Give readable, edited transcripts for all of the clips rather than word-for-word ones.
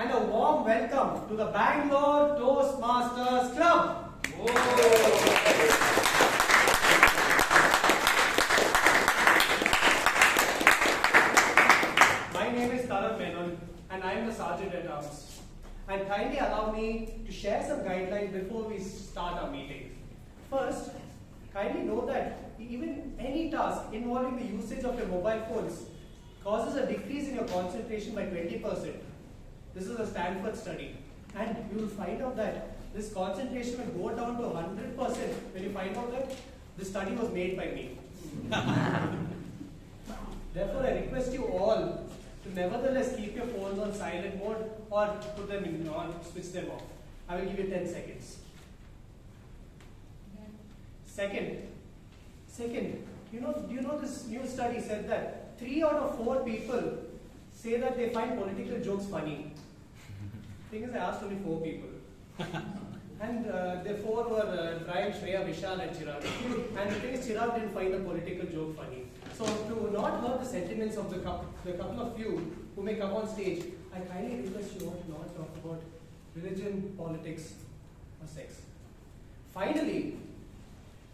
and a warm welcome to the Bangalore Toastmasters Club. My name is Taran Menon and I am the Sergeant at Arms. And kindly allow me to share some guidelines before we start our meeting. First, kindly know that even any task involving the usage of your mobile phones causes a decrease in your concentration by 20%. This is a Stanford study. And you will find out that this concentration will go down to 100% when you find out that this study was made by me. Therefore, I request you all to nevertheless keep your phones on silent mode or put them in on, switch them off. I will give you 10 seconds. Second, do you know this new study said that 3 out of 4 people say that they find political jokes funny. Thing is, I asked only 4 people. And the 4 were Bryan, Shreya, Vijay, and Chirag. And the thing is, Chirag didn't find the political joke funny. So to not hurt the sentiments of the couple of you who may come on stage, I kindly request you all to not talk about religion, politics, or sex. Finally,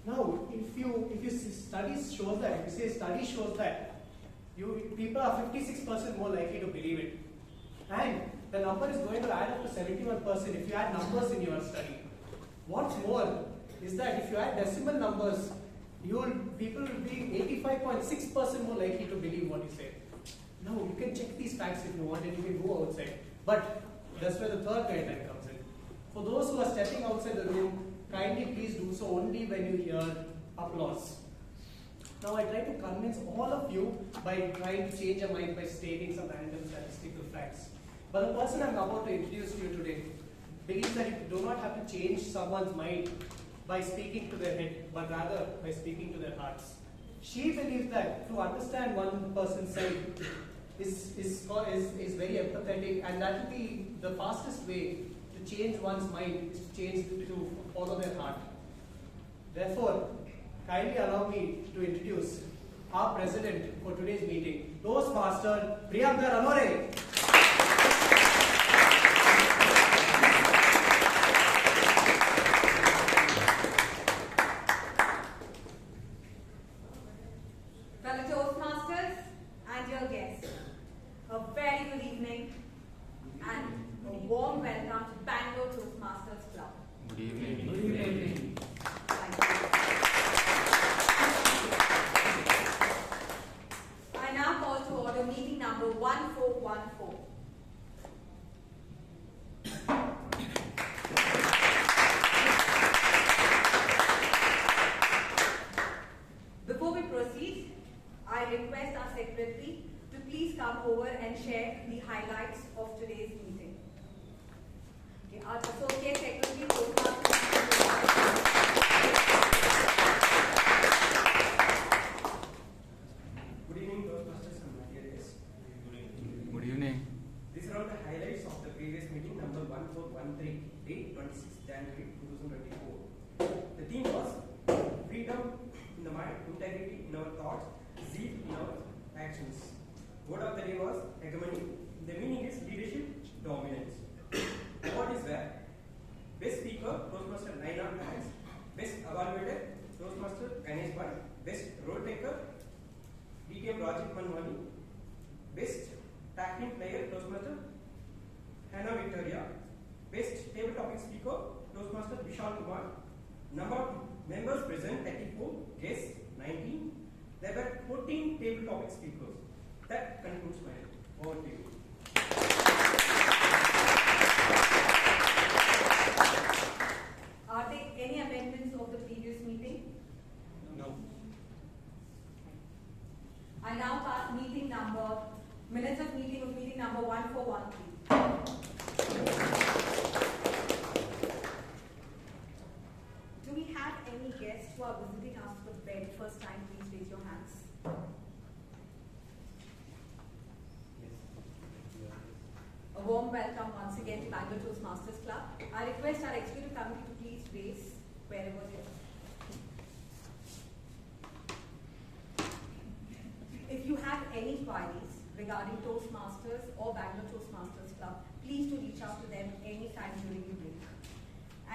now if you see studies shows that people are 56% more likely to believe it, and the number is going to add up to 71% if you add numbers in your study. What's more is that if you add decimal numbers, people will be 85.6% more likely to believe what you say. Now you can check these facts if you want, and you can go outside. But that's where the third guideline comes in. For those who are stepping outside the room, kindly please do so only when you hear applause. Now I try to convince all of you by trying to change your mind by stating some random statistical facts. But the person I'm about to introduce to you today believes that you do not have to change someone's mind by speaking to their head, but rather by speaking to their hearts. She believes that to understand one person's side is very empathetic, and that will be the fastest way to change one's mind is to follow their heart. Therefore, kindly allow me to introduce our president for today's meeting, Toastmaster Priyanka Rannorey. Fellow Toastmasters and your guests, a very good evening and a warm welcome to Bangalore Toastmasters Club. Good evening. Good evening. Thank you. I now call to order meeting number 1414. Before we proceed, I request our secretary to please come over and share the highlights of today's meeting. Okay, our associate secretary, Good evening, Toastmasters and my dear guests. Good evening. These are all the highlights of the previous meeting, number 1413, date 26 January 2024. The theme was freedom in the mind, integrity in our thoughts, zeal in our actions. Word of the day was hegemony. The meaning is leadership, dominance. Award is where Best Speaker, Toastmaster 9 points. Best Evaluator, Toastmaster Ganesh Bhatt. Best Role Taker, DTM Rajit Manwani. Best Tackling Player, Toastmaster Hannah Victoria. Best Table Topic Speaker, Toastmaster Vishal Kumar. Number of members present 34, guests 19. There were 14 table topic speakers. That concludes my overview. Are there any amendments of the previous meeting? No. I now pass minutes of meeting number 1413. Do we have any guests who are visiting us for the very first time? Please raise your hands. A warm welcome once again to Bangalore Toastmasters Club. I request our executive committee to please raise wherever they are. If you have any queries regarding Toastmasters or Bangalore Toastmasters Club, please do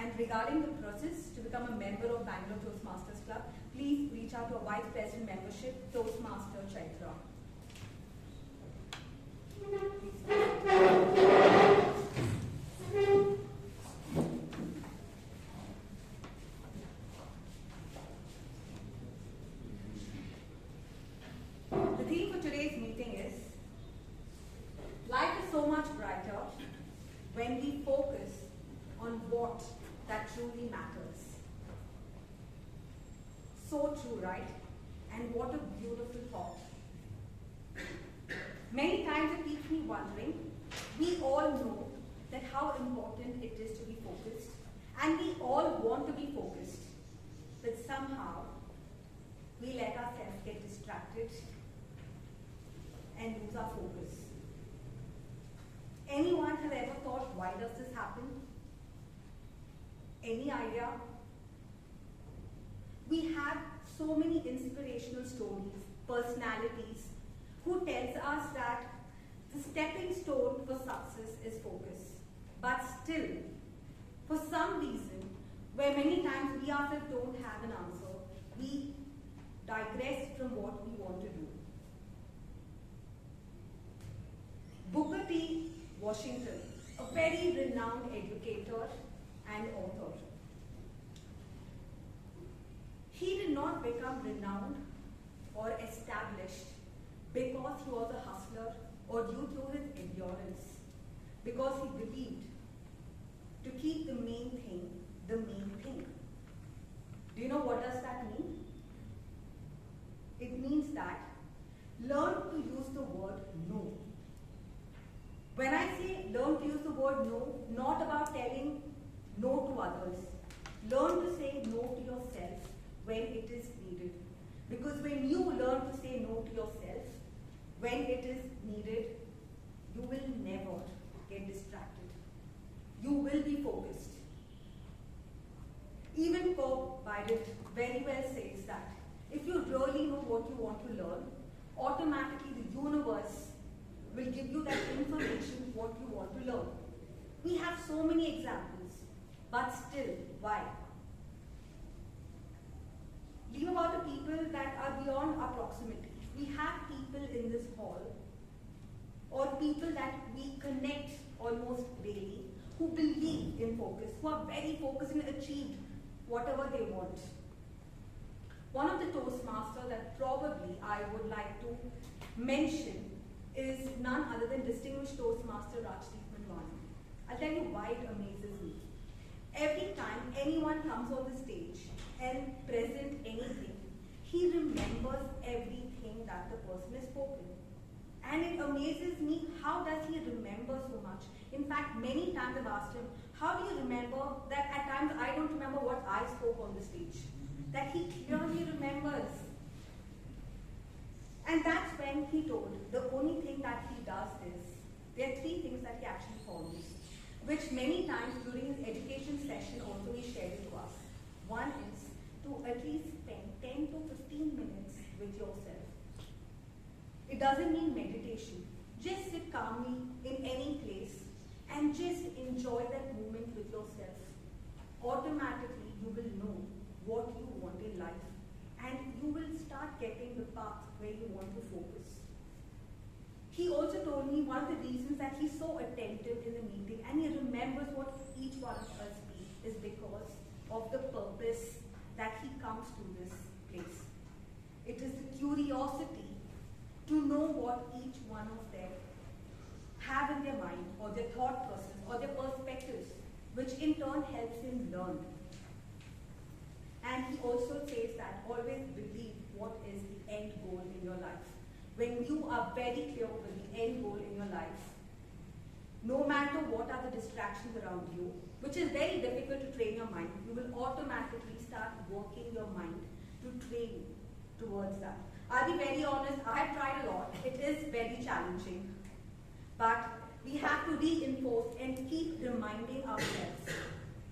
And regarding the process to become a member of Bangalore Toastmasters Club, please reach out to our Vice President membership, Toastmaster Chaitra. The theme for today's meeting is, life is so much brighter when we focus on what that truly matters. So true, right? And what a beautiful thought. Many times it keeps me wondering, we all know that how important it is to be focused, and we all want to be focused, but somehow we let ourselves get distracted and lose our focus. Anyone has ever thought, why does this happen? Any idea? We have so many inspirational stories, personalities, who tells us that the stepping stone for success is focus. But still, for some reason, where many times we ourselves don't have an answer, we digress from what we want to do. Booker T. Washington, a very renowned educator and author. He did not become renowned or established because he was a hustler or due to his endurance, because he believed to keep the main thing the main thing. Do you know what does that mean? It means that learn to use the word no. When I say learn to use the word no, not about telling no to others. Learn to say no to yourself when it is needed. Because when you learn to say no to yourself when it is needed, you will never get distracted. You will be focused. Even Byron very well says that if you really know what you want to learn, automatically the universe will give you that information what you want to learn. We have so many examples, but still, why? Leave about the people that are beyond our proximity. We have people in this hall, or people that we connect almost daily, who believe in focus, who are very focused and achieved whatever they want. One of the Toastmasters that probably I would like to mention is none other than distinguished Toastmaster Menon. I'll tell you why it amazes me. Every time anyone comes on the stage and present anything, he remembers everything that the person has spoken. And it amazes me, how does he remember so much? In fact, many times I've asked him, how do you remember that at times I don't remember what I spoke on the stage? That he clearly remembers. And that's when he told, the only thing that he does is, there are three things that he actually follows, which many times during his education session also he shared it to us. One is to at least spend 10 to 15 minutes with yourself. It doesn't mean meditation. Just sit calmly in any place and just enjoy that moment with yourself. Automatically you will know what you want in life, and you will start getting the path where you want to focus. He also told me one of the reasons that he's so attentive in the meeting and he remembers what each one of us speak is because of the purpose that he comes to this place. It is the curiosity to know what each one of them have in their mind, or their thought process, or their perspectives, which in turn helps him learn. And he also says that always believe what is the end goal in your life. When you are very clear with the end goal in your life, no matter what are the distractions around you, which is very difficult to train your mind, you will automatically start working your mind to train towards that. I'll be very honest, I have tried a lot. It is very challenging. But we have to reinforce and keep reminding ourselves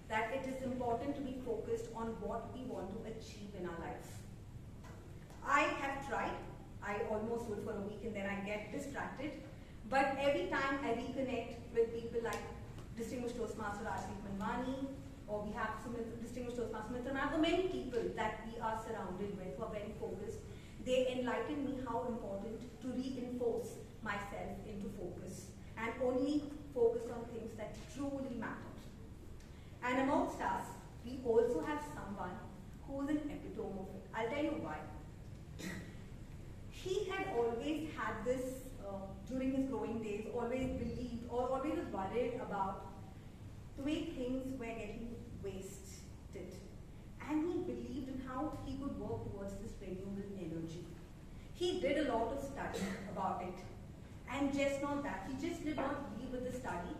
that it is important to be focused on what we want to achieve in our life. I have tried. I almost do it for a week and then I get distracted. But every time I reconnect with people like distinguished Toastmaster Menon or we have Sumitra, distinguished Toastmaster Sumitra, and many people that we are surrounded with who are very focused. They enlighten me how important to reinforce myself into focus and only focus on things that truly matter. And amongst us, we also have someone who is an epitome of it. I'll tell you why. He had always had this, during his growing days, always believed or always was worried about the way things were getting wasted. And he believed in how he could work towards this renewable energy. He did a lot of study about it. And just not that, he just did not leave with the study.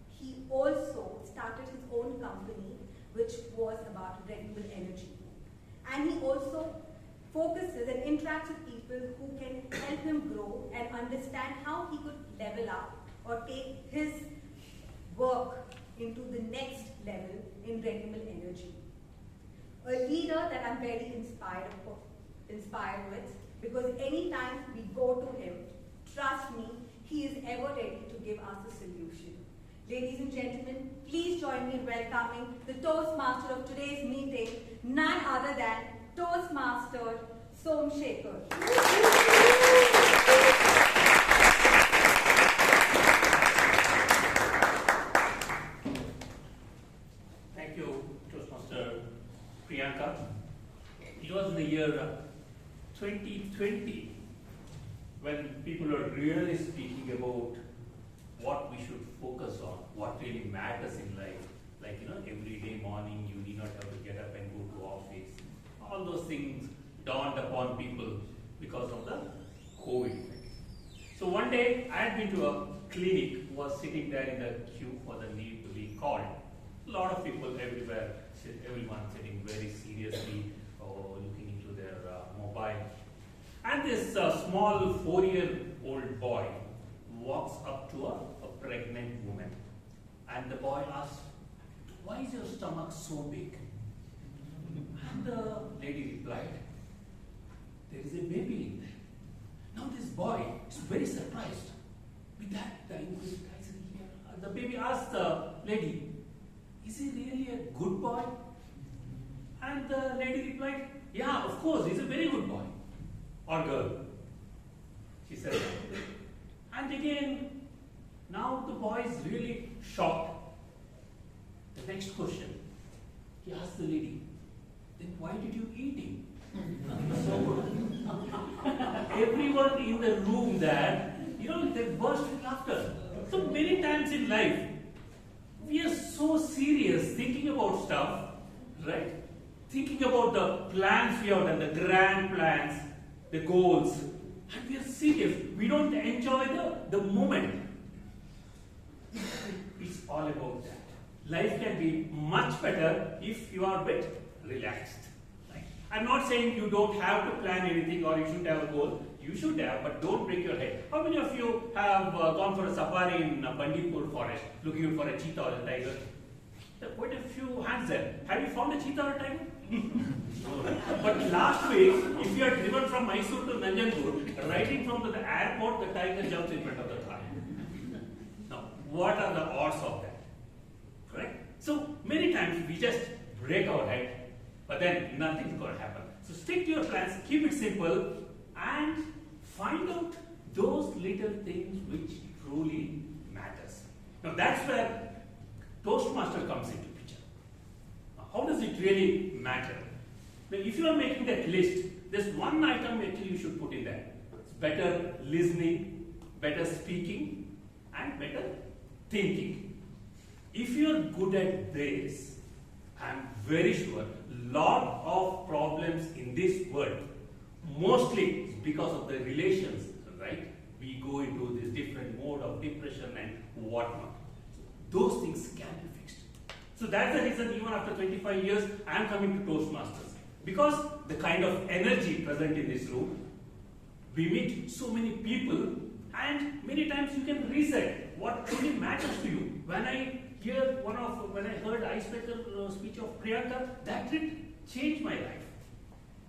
He also started his own company, which was about renewable energy. And he also focuses and interacts with people who can help him grow and understand how he could level up or take his work into the next level in renewable energy. A leader that I'm very inspired with, because anytime we go to him, trust me, he is ever ready to give us a solution. Ladies and gentlemen, please join me in welcoming the Toastmaster of today's meeting, none other than Toastmaster Somashekar. Thank you, Toastmaster Priyanka. It was in the year 2020 when people were really speaking about what we should focus on, what really matters in life. Like, every day morning you need not have to get up and go to office. All those things dawned upon people because of the COVID. So one day I had been to a clinic, was sitting there in the queue for the need to be called. A lot of people everywhere, everyone sitting very seriously or looking into their mobile. And this small 4-year-old boy walks up to a pregnant woman. And the boy asks, "Why is your stomach so big?" And the lady replied, "There is a baby in there." Now this boy is very surprised. With that, the baby asked the lady, "Is he really a good boy?" And the lady replied, "Yeah, of course, he's a very good boy." Or girl, she said. And again, now the boy is really shocked. The next question, he asked the lady, "Then why did you eat him?" So everyone in the room there, they burst with laughter. So many times in life, we are so serious thinking about stuff, right? Thinking about the plans we have done, the grand plans, the goals, and we are serious. We don't enjoy the moment. It's all about that. Life can be much better if you are a bit relaxed. Right? I'm not saying you don't have to plan anything or you should have a goal. You should have, but don't break your head. How many of you have gone for a safari in Bandipur forest looking for a cheetah or a tiger? There are quite a few hands there. Have you found a cheetah or a tiger? But last week, if you are driven from Mysore to Nanjangud, riding from the airport, the tiger jumps in front of the car. Now, what are the odds of that? Correct? So, many times we just break our head, but then nothing's going to happen. So, stick to your plans, keep it simple, and find out those little things which truly matters. Now, that's where Toastmaster comes into picture. Now, how does it really matter? Now, if you are making that list, there's one item actually you should put in there. It's better listening, better speaking, and better thinking. If you are good at this, I'm very sure lot of problems in this world, mostly because of the relations, right? We go into this different mode of depression and whatnot. Those things can be fixed. So that's the reason even after 25 years, I am coming to Toastmasters. Because the kind of energy present in this room, we meet so many people and many times you can reset what truly matters to you. When I heard icebreaker speech of Priyanka, that did change my life.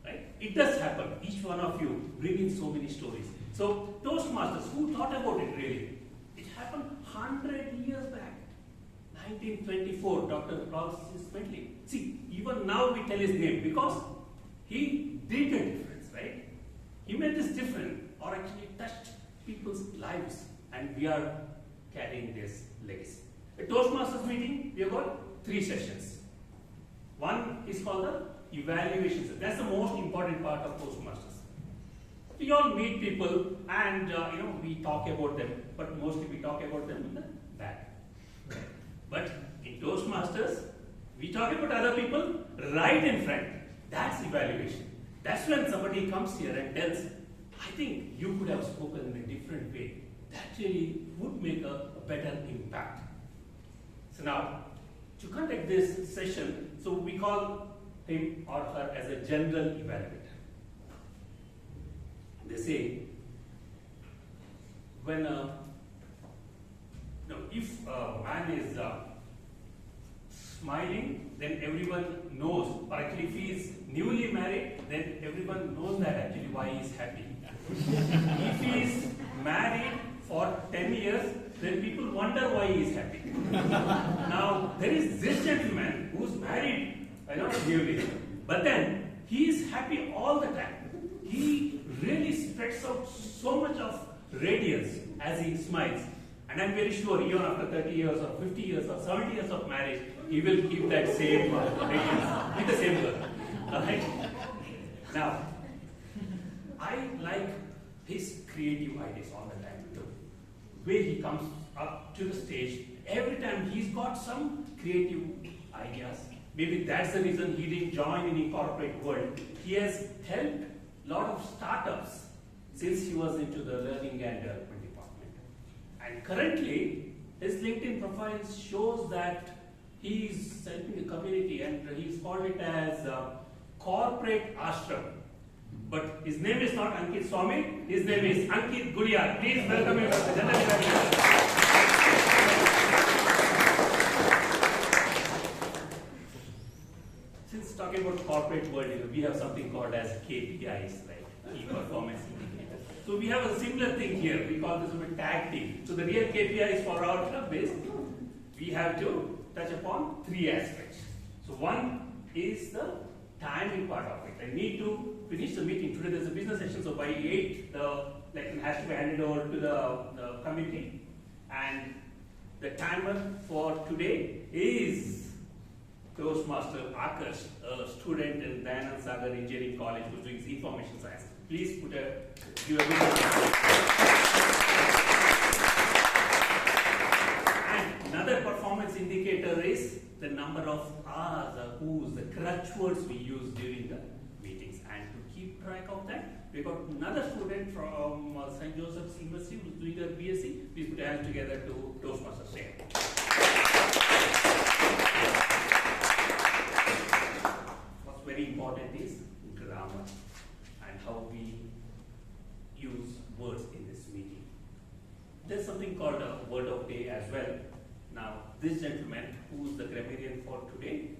Right? It does happen. Each one of you bring in so many stories. So Toastmasters, who thought about it really? It happened 100 years back. 1924, Dr. Francis Medley. See, even now we tell his name because he did a difference, right? He made this difference, or actually touched people's lives, and we are carrying this legacy. A Toastmasters meeting, we have got 3 sessions. One is called the evaluation session. That's the most important part of Toastmasters. We all meet people and we talk about them, but mostly we talk about them in the back. But in Toastmasters, we talk about other people right in front. That's evaluation. That's when somebody comes here and tells, I think you could have spoken in a different way. That really would make a better impact. So now, to conduct this session, so we call him or her as a general evaluator. They say, when if a man is smiling, then everyone knows, or actually if he is newly married, then everyone knows that actually why he is happy. If he is married for 10 years, then people wonder why he is happy. Now, there is this gentleman who is married, newly, but then he is happy all the time. He really spreads out so much of radiance as he smiles. And I'm very sure even after 30 years or 50 years or 70 years of marriage, he will keep that same radiance with the same girl. Alright? Now, I like his creative ideas all the time. The way he comes up to the stage, every time he's got some creative ideas. Maybe that's the reason he didn't join in the corporate world. He has helped a lot of startups since he was into the learning and development department. And currently, his LinkedIn profile shows that he is helping the community, and he's called it as corporate ashram. But his name is not Ankit Swami, his name is Ankit Guriyar. Please welcome him as the general evaluator. Since talking about corporate world, we have something called as KPIs, right? Key performance indicators. So we have a similar thing here. We call this a tag team. So the real KPIs for our club is we have to touch upon 3 aspects. So one is the timing part of it. I need to finish the meeting. Today there's a business session, so by 8 the lesson has to be handed over to the committee. And the timer for today is Toastmaster Akash, a student in Dayanand Sagar Engineering College who's doing information science. Please give a big applause. And another performance indicator is the number of R's, the who's, the crutch words we use during the meetings. And to keep track of that, we got another student from St. Joseph's University who's doing a BSc. Please put your hands together to Toastmaster Shreya. What's very important is grammar and how we use words in this meeting. There's something called a word of day as well. Now, this gentleman, who's the grammarian for today,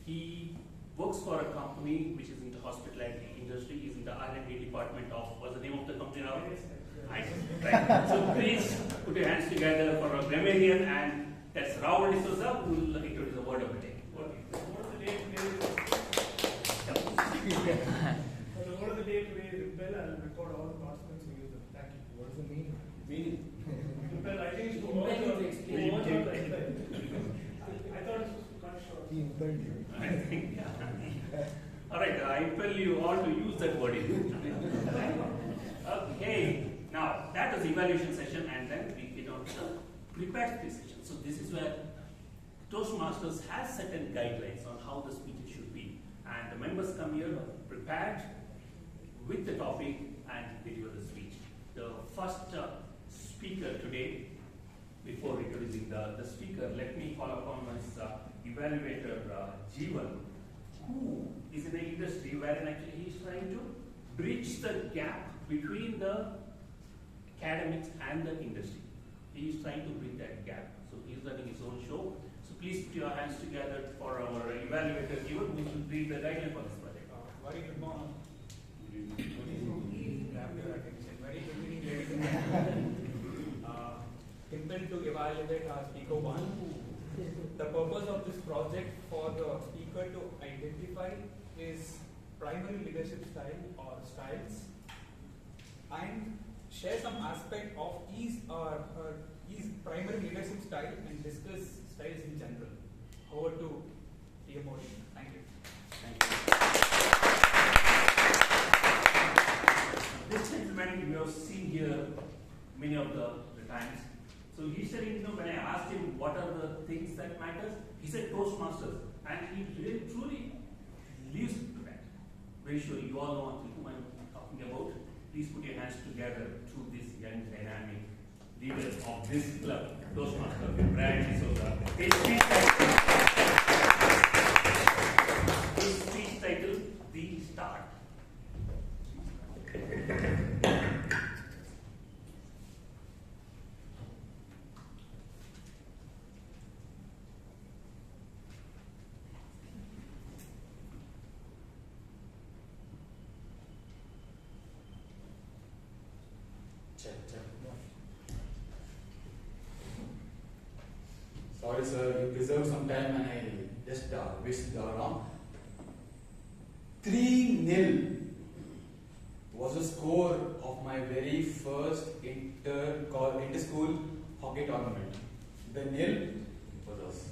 he works for a company which is in the hospitality industry. He's in the R&D department of, what's the name of the company now? Right. So please put your hands together for a grammarian, and that's Rahul who will introduce the word of the day. So the word of the day today is Impel. I'll record all the consonants we use them. Thank you. What does it mean? Meaning? Impel, I think it's to all the I thought it was to cut short. He impelled you. I think, yeah. Alright, I impel you all to use that word in. Okay, now that was the evaluation session, and then we get on to the prepared speech session. So this is where Toastmasters has certain guidelines on how the speech should be. And the members come here prepared with the topic and deliver the speech. The first speaker today, before introducing the speaker, let me call upon my evaluator, Jeevan, who is in the industry wherein actually he is trying to bridge the gap between the academics and the industry. He is trying to bridge that gap. So he is running his own show. So please put your hands together for our evaluator, Jeevan, who will read the guideline for this project. Very good morning. Very good evening, ladies and gentlemen. Impel to evaluate our speaker 1. The purpose of this project for the speaker to identify his primary leadership style or styles and share some aspect of his primary leadership style and discuss styles in general. Over to DMOD. Thank you. This gentleman you have seen here many of the times. So he said, when I asked him what are the things that matters, he said Toastmasters, and he really truly lives to that. Very sure you all know whom I'm talking about. Please put your hands together to this young dynamic leader of this club, Toastmaster, Bryan. His speech title, The Start. Sorry, sir, you preserved some time and I just whisked it around. 3-0 was the score of my very first inter-school hockey tournament. The nil was us.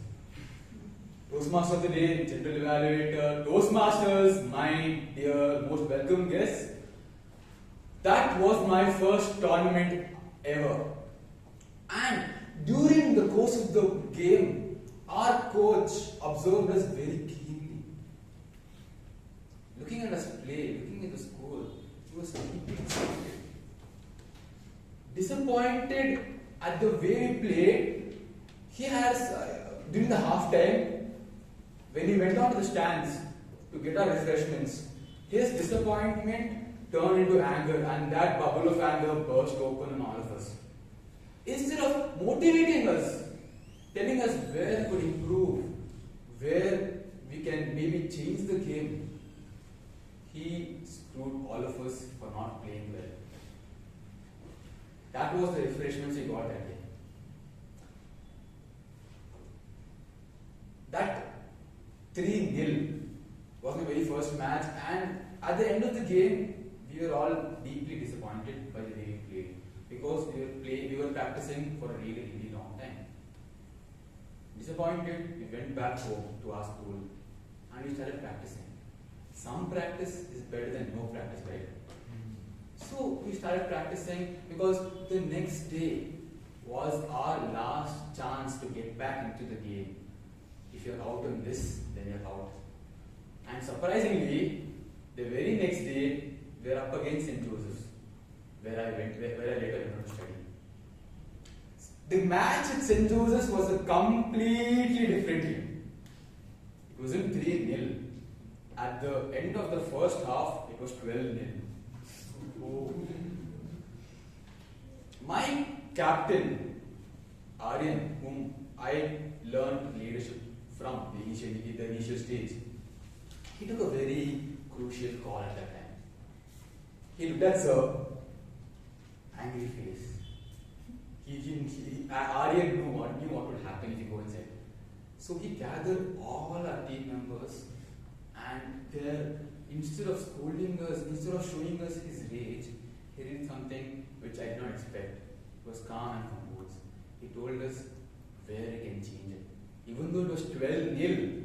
Toastmaster of the day, general evaluator, Toastmasters, my dear most welcome guests. That was my first tournament ever. And during the course of the game, our coach observed us very keenly. Looking at us play, looking at the score, he was deeply disappointed at the way we played. He has, during the half time, when he went on to the stands to get our refreshments, his disappointment turned into anger, and that bubble of anger burst open on all of us. Instead of motivating us, telling us where we could improve, where we can maybe change the game, he screwed all of us for not playing well. That was the refreshments we got that day. That 3-0 was my very first match, and at the end of the game, we were all deeply disappointed by the way we played. Because we were practicing for a really, really long time. Disappointed, we went back home to our school and we started practicing. Some practice is better than no practice, right? So we started practicing because the next day was our last chance to get back into the game. If you're out on this, then you're out. And surprisingly, the very next day, we're up against St. Joseph's, where I later went on to study. The match at St. Joseph's was a completely different game. It wasn't 3-0. At the end of the first half, it was 12-0. Oh. My captain, Aryan, whom I learned leadership from the initial stage, he took a very crucial call at that time. He looked at Sir, angry face. Aryan knew what would happen if he go inside. So he gathered all our team members, and instead of scolding us, instead of showing us his rage, he did something which I did not expect. He was calm and composed. He told us where he can change it. Even though it was 12-0,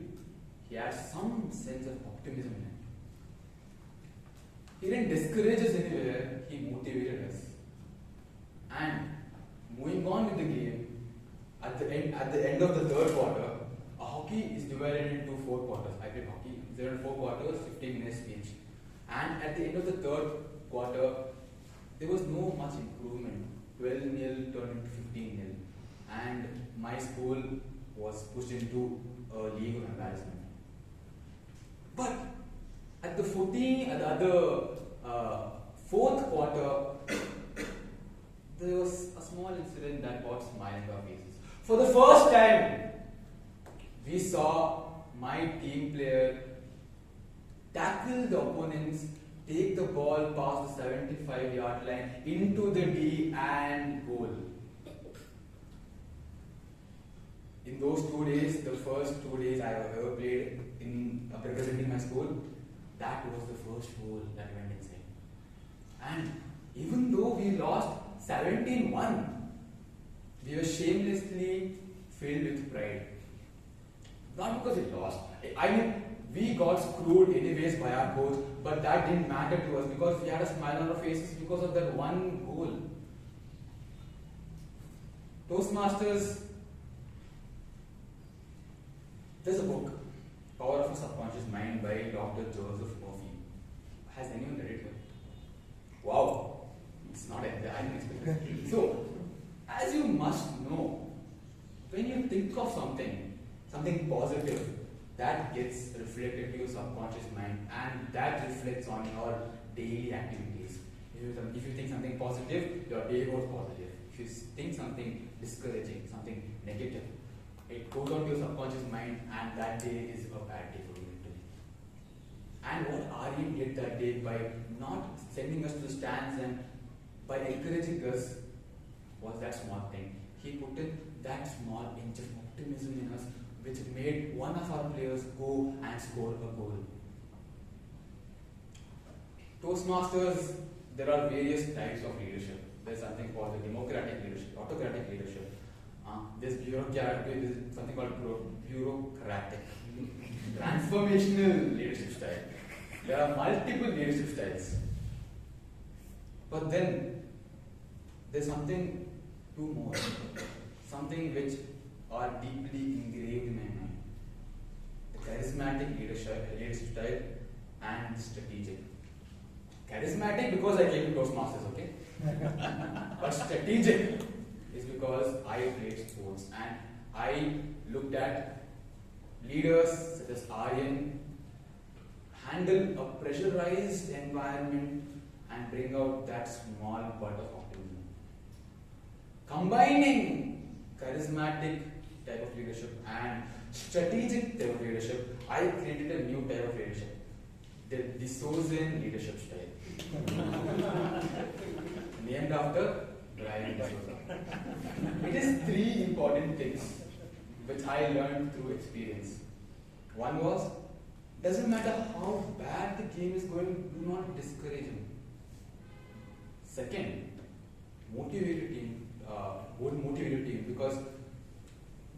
he had some sense of optimism in it. He didn't discourage us anywhere, he motivated us. And moving on with the game, at the end of the third quarter, a hockey is divided into 4 quarters. I played hockey. There are 4 quarters, 15 minutes each. And at the end of the third quarter, there was no much improvement. 12-0 turned into 15-0. And my school was pushed into a league of embarrassment. But at the fourth quarter, there was a small incident that brought smile into our faces. For the first time, we saw my team player tackle the opponents, take the ball past the 75-yard line into the D and goal. in those 2 days, the first 2 days I ever played in representing my school, that was the first goal that went inside. And even though we lost 17-1, we were shamelessly filled with pride. Not because we lost. I mean, we got screwed anyways by our coach, but that didn't matter to us because we had a smile on our faces because of that one goal. Toastmasters, there's a book, Power of a Subconscious Mind by Dr. Joseph Murphy. Has anyone read it? Wow, it's not I didn't expect it. So, as you must know, when you think of something positive, that gets reflected to your subconscious mind and that reflects on your daily activities. If you think something positive, your day goes positive. If you think something discouraging, something negative, it goes on to your subconscious mind and that day is a bad day for you mentally. And what Aryan did that day by not sending us to the stands and by encouraging us was that small thing. He put in that small inch of optimism in us which made one of our players go and score a goal. Toastmasters, there are various types of leadership. There's something called the democratic leadership, autocratic leadership. There's bureaucratic, there's something called bureaucratic, transformational leadership style. There are multiple leadership styles. But then, there's something two more, something which are deeply engraved in my mind. The charismatic leadership style and the strategic. Charismatic because I came to Toastmasters, okay? But strategic is because I played sports and I looked at leaders such as Aryan handle a pressurized environment and bring out that small bud of optimism. Combining charismatic type of leadership and strategic type of leadership, I created a new type of leadership, the D'Souza leadership style. Named after Bryan D'Souza. It is three important things which I learned through experience. One was, doesn't matter how bad the game is going, do not discourage him. Second, motivate a team because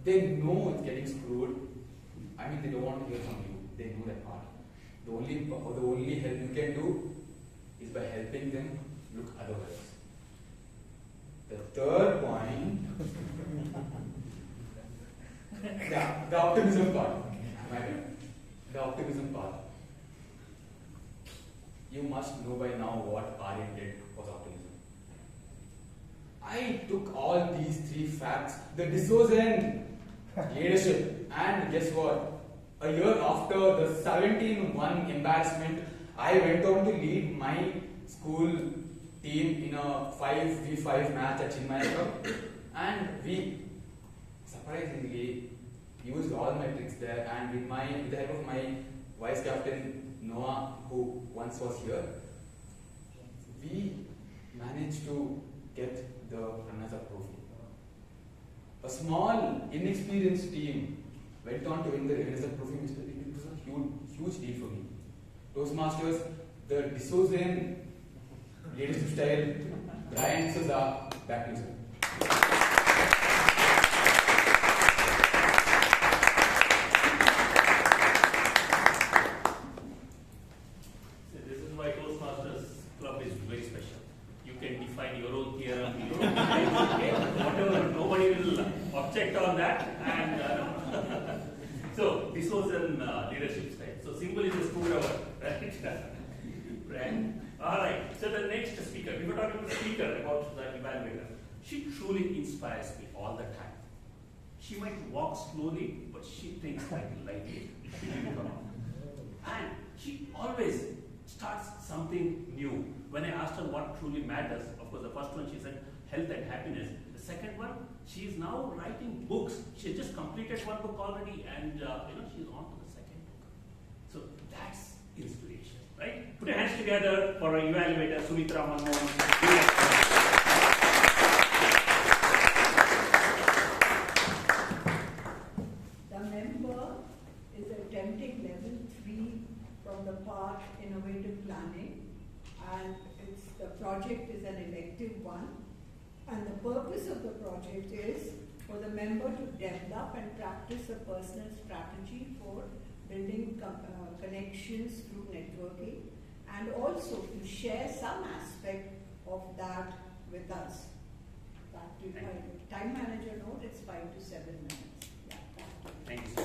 they know it's getting screwed. I mean, they don't want to hear from you. They know that part. The only help you can do is by helping them look otherwise. The third point, the optimism part. The optimism part. You must know by now what Aryan did was optimism. I took all these three facts, the D'Souza leadership, and guess what? A year after the 17-1 embarrassment, I went on to lead my school team in a 5v5 match at Chinmaya, and we surprisingly used all my tricks there, and with the help of my vice captain Noah, who once was here, we managed to get the runners-up trophy. A small, inexperienced team went on to win the runners-up trophy. It was a huge deal for me. Toastmasters, the D'Souza leadership style, Bryan D'Souza, back to you, sir. This is why Toastmasters Club is very special. You can define your own theorem, your own type, okay? Whatever, nobody will object on that. And so, this was an leadership style. So, symbol is a screwdriver, right? Brand. Alright, so the next speaker, we were talking about the speaker, about the evaluator. She truly inspires me all the time. She might walk slowly, but she thinks like lightly. And she always starts something new. When I asked her what truly matters, of course, the first one she said health and happiness. The second one, she is now writing books. She has just completed one book already, and she's on to the second book. So that's inspiration, right? Put your hands together for our evaluator, Sumitra, Manamohan. purpose of the project is for the member to develop and practice a personal strategy for building connections through networking, and also to share some aspect of that with us. Back to time manager note, it's 5 to 7 minutes. Yeah, thank you.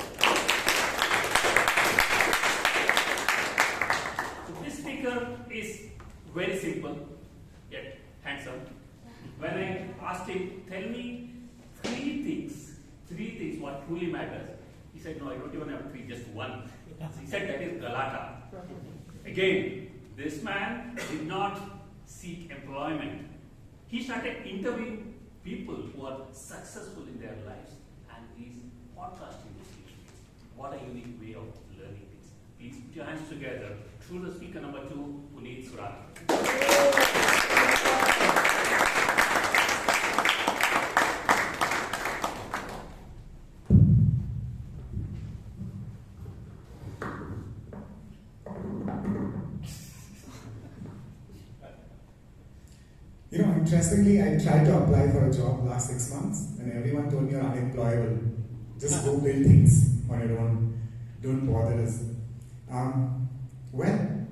So this speaker is very simple yet handsome. When I asked him, tell me three things what truly matters, he said, no, I don't even have three, just one. So he said that is Galata. Again, this man did not seek employment. He started interviewing people who are successful in their lives, and he's podcasting this. What a unique way of learning things. Please put your hands together through the speaker number 2, Puneeth, Suraana. You know, interestingly, I tried to apply for a job last 6 months, and everyone told me you're unemployable. Just go build things on your own. Don't bother us. Well,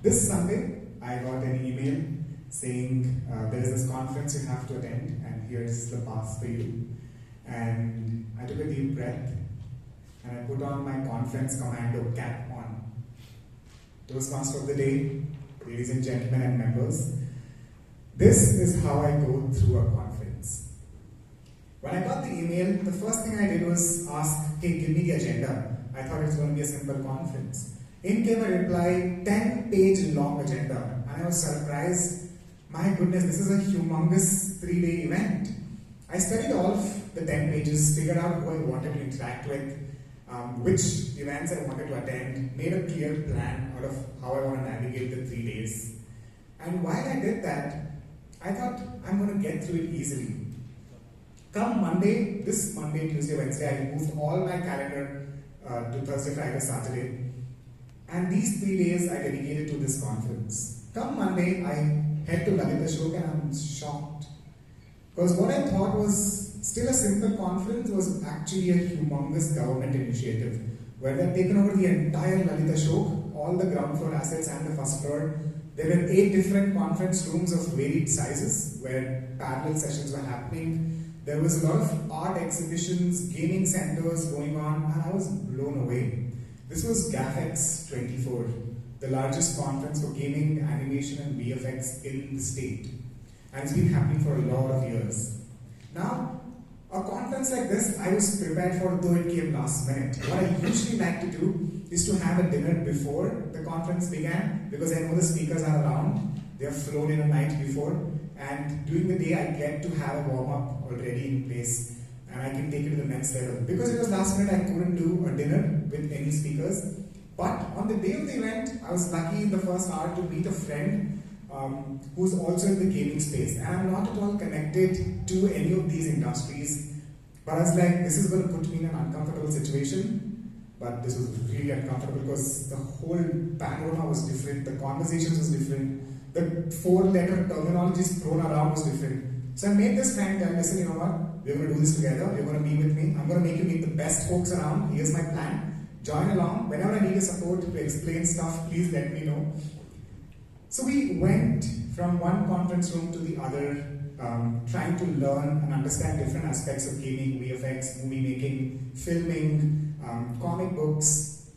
this Sunday, I got an email saying there is this conference you have to attend, and here's the pass for you. And I took a deep breath, and I put on my conference commando cap on. Toastmaster of the day, ladies and gentlemen and members. This is how I go through a conference. When I got the email, the first thing I did was ask, hey, give me the agenda. I thought it was going to be a simple conference. In came a reply, 10-page long agenda. And I was surprised, my goodness, this is a humongous 3-day event. I studied all of the 10 pages, figured out who I wanted to interact with, which events I wanted to attend, made a clear plan out of how I want to navigate the 3 days. And while I did that, I thought I'm going to get through it easily. Come Monday, this Monday, Tuesday, Wednesday, I moved all my calendar to Thursday, Friday, Saturday. And these 3 days I dedicated to this conference. Come Monday, I head to Lalita Shok and I'm shocked. Because what I thought was still a simple conference was actually a humongous government initiative where they've taken over the entire Lalita Shok, all the ground floor assets and the first floor. There were 8 different conference rooms of varied sizes where parallel sessions were happening. There was a lot of art exhibitions, gaming centers going on, and I was blown away. This was GAFX 24, the largest conference for gaming, animation and VFX in the state. And it's been happening for a lot of years. Now, a conference like this, I was prepared for, though it came last minute. What I usually like to do is to have a dinner before the conference began, because I know the speakers are around. They have flown in a night before, and during the day I get to have a warm-up already in place, and I can take it to the next level. Because it was last minute, I couldn't do a dinner with any speakers. But on the day of the event, I was lucky in the first hour to meet a friend who's also in the gaming space. And I'm not at all connected to any of these industries, but I was like, this is going to put me in an uncomfortable situation. But this was really uncomfortable because the whole panorama was different, the conversations was different, the 4-letter terminologies thrown around was different. So I made this friend tell, listen, you know what, we're going to do this together, you're going to be with me, I'm going to make you meet the best folks around, here's my plan, join along, whenever I need your support to explain stuff, please let me know. So we went from one conference room to the other, trying to learn and understand different aspects of gaming, VFX, movie making, filming, comic books,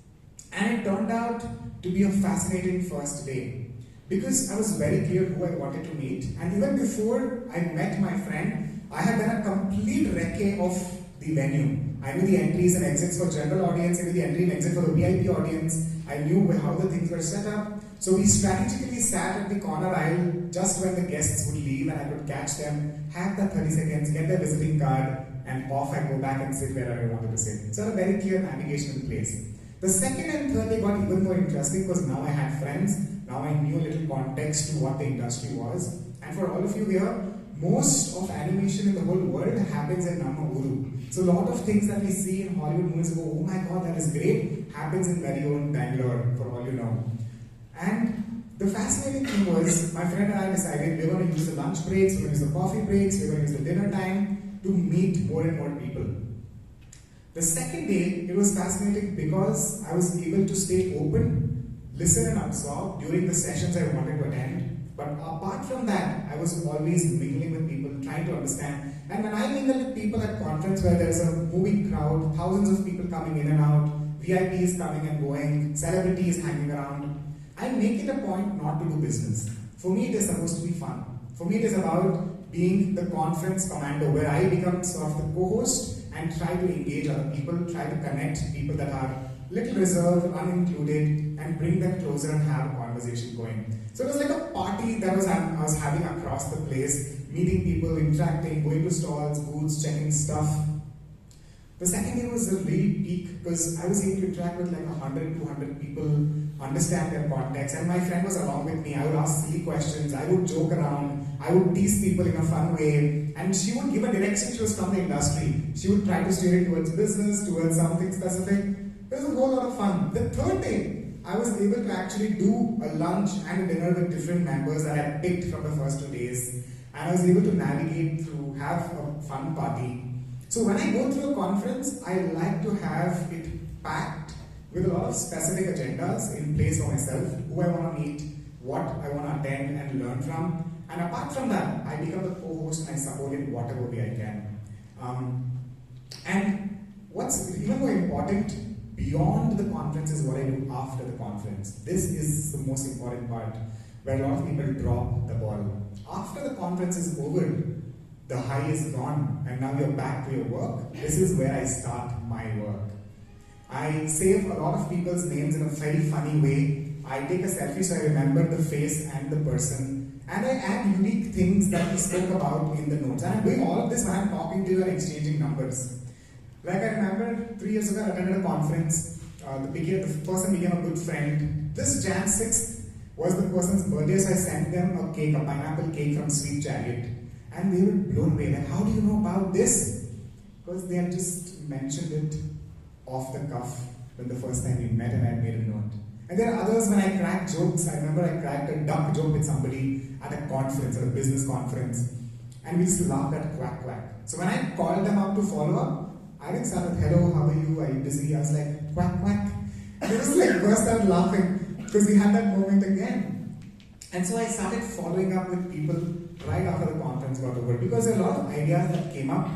and it turned out to be a fascinating first day because I was very clear who I wanted to meet, and even before I met my friend, I had done a complete recce of the venue. I knew the entries and exits for general audience, I knew the entry and exit for the VIP audience, I knew how the things were set up. So we strategically sat at the corner aisle just when the guests would leave and I could catch them, have that 30 seconds, get their visiting card, and off I go back and sit wherever I wanted to sit. So I had a very clear navigation in place. The second and third day got even more interesting because now I had friends, now I knew a little context to what the industry was. And for all of you here, most of animation in the whole world happens in Namma Uru. So a lot of things that we see in Hollywood movies go, oh my god, that is great, happens in very own Bangalore, for all you know. And the fascinating thing was, my friend and I decided we're going to use the lunch breaks, we're going to use the coffee breaks, we're going to use the dinner time to meet more and more people. The second day, it was fascinating because I was able to stay open, listen and absorb during the sessions I wanted to attend. But apart from that, I was always mingling with people, trying to understand. And when I mingle with people at conference where there's a moving crowd, thousands of people coming in and out, VIPs coming and going, celebrities hanging around, I make it a point not to do business. For me, it is supposed to be fun. For me, it is about being the conference commander where I become sort of the co-host and try to engage other people, try to connect people that are little reserved, unincluded, and bring them closer and have a conversation going. So it was like a party that I was having across the place, meeting people, interacting, going to stalls, booths, checking stuff. The second day was a really peak because I was able to interact with like 100, 200 people, understand their context, and my friend was along with me. I would ask silly questions, I would joke around, I would tease people in a fun way, and she would give a direction. She was from the industry. She would try to steer it towards business, towards something specific. It was a whole lot of fun. The third day, I was able to actually do a lunch and a dinner with different members that I picked from the first 2 days, and I was able to navigate through, have a fun party. So when I go through a conference, I like to have it packed with a lot of specific agendas in place for myself, who I want to meet, what I want to attend and learn from. And apart from that, I become the co-host and I support in whatever way I can. And what's even more important beyond the conference is what I do after the conference. This is the most important part, where a lot of people drop the ball. After the conference is over, the high is gone and now you're back to your work. This is where I start my work. I save a lot of people's names in a very funny way. I take a selfie so I remember the face and the person, and I add unique things that we spoke about in the notes. And I'm doing all of this when I'm talking to you and exchanging numbers. Like I remember 3 years ago I attended a conference. The person became a good friend. This Jan 6th was the person's birthday, so I sent them a cake, a pineapple cake from Sweet Chariot. And they were blown away, like, how do you know about this? Because they had just mentioned it off the cuff when the first time we met and I made a note. And there are others when I crack jokes. I remember I cracked a duck joke with somebody at a conference, at a business conference. And we used to laugh at quack quack. So when I called them up to follow up, I didn't start with, hello, how are you, are you busy? I was like, quack quack. And they just like burst out laughing because we had that moment again. And so I started following up with people right after the conference got over, because there are a lot of ideas that came up.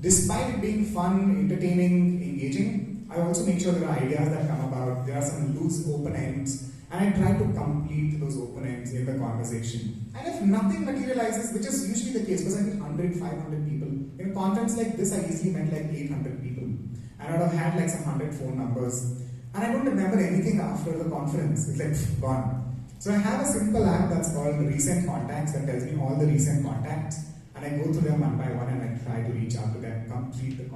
Despite it being fun, entertaining, engaging, I also make sure there are ideas that come about. There are some loose open ends, and I try to complete those open ends in the conversation. And if nothing materializes, which is usually the case, because I meet 100, 500 people. In a conference like this, I easily met like 800 people. And I would have had like some 100 phone numbers. And I don't remember anything after the conference. It's like gone. So I have a simple app that's called Recent Contacts that tells me all the recent contacts, and I go through them one by one and I try to reach out to them, complete the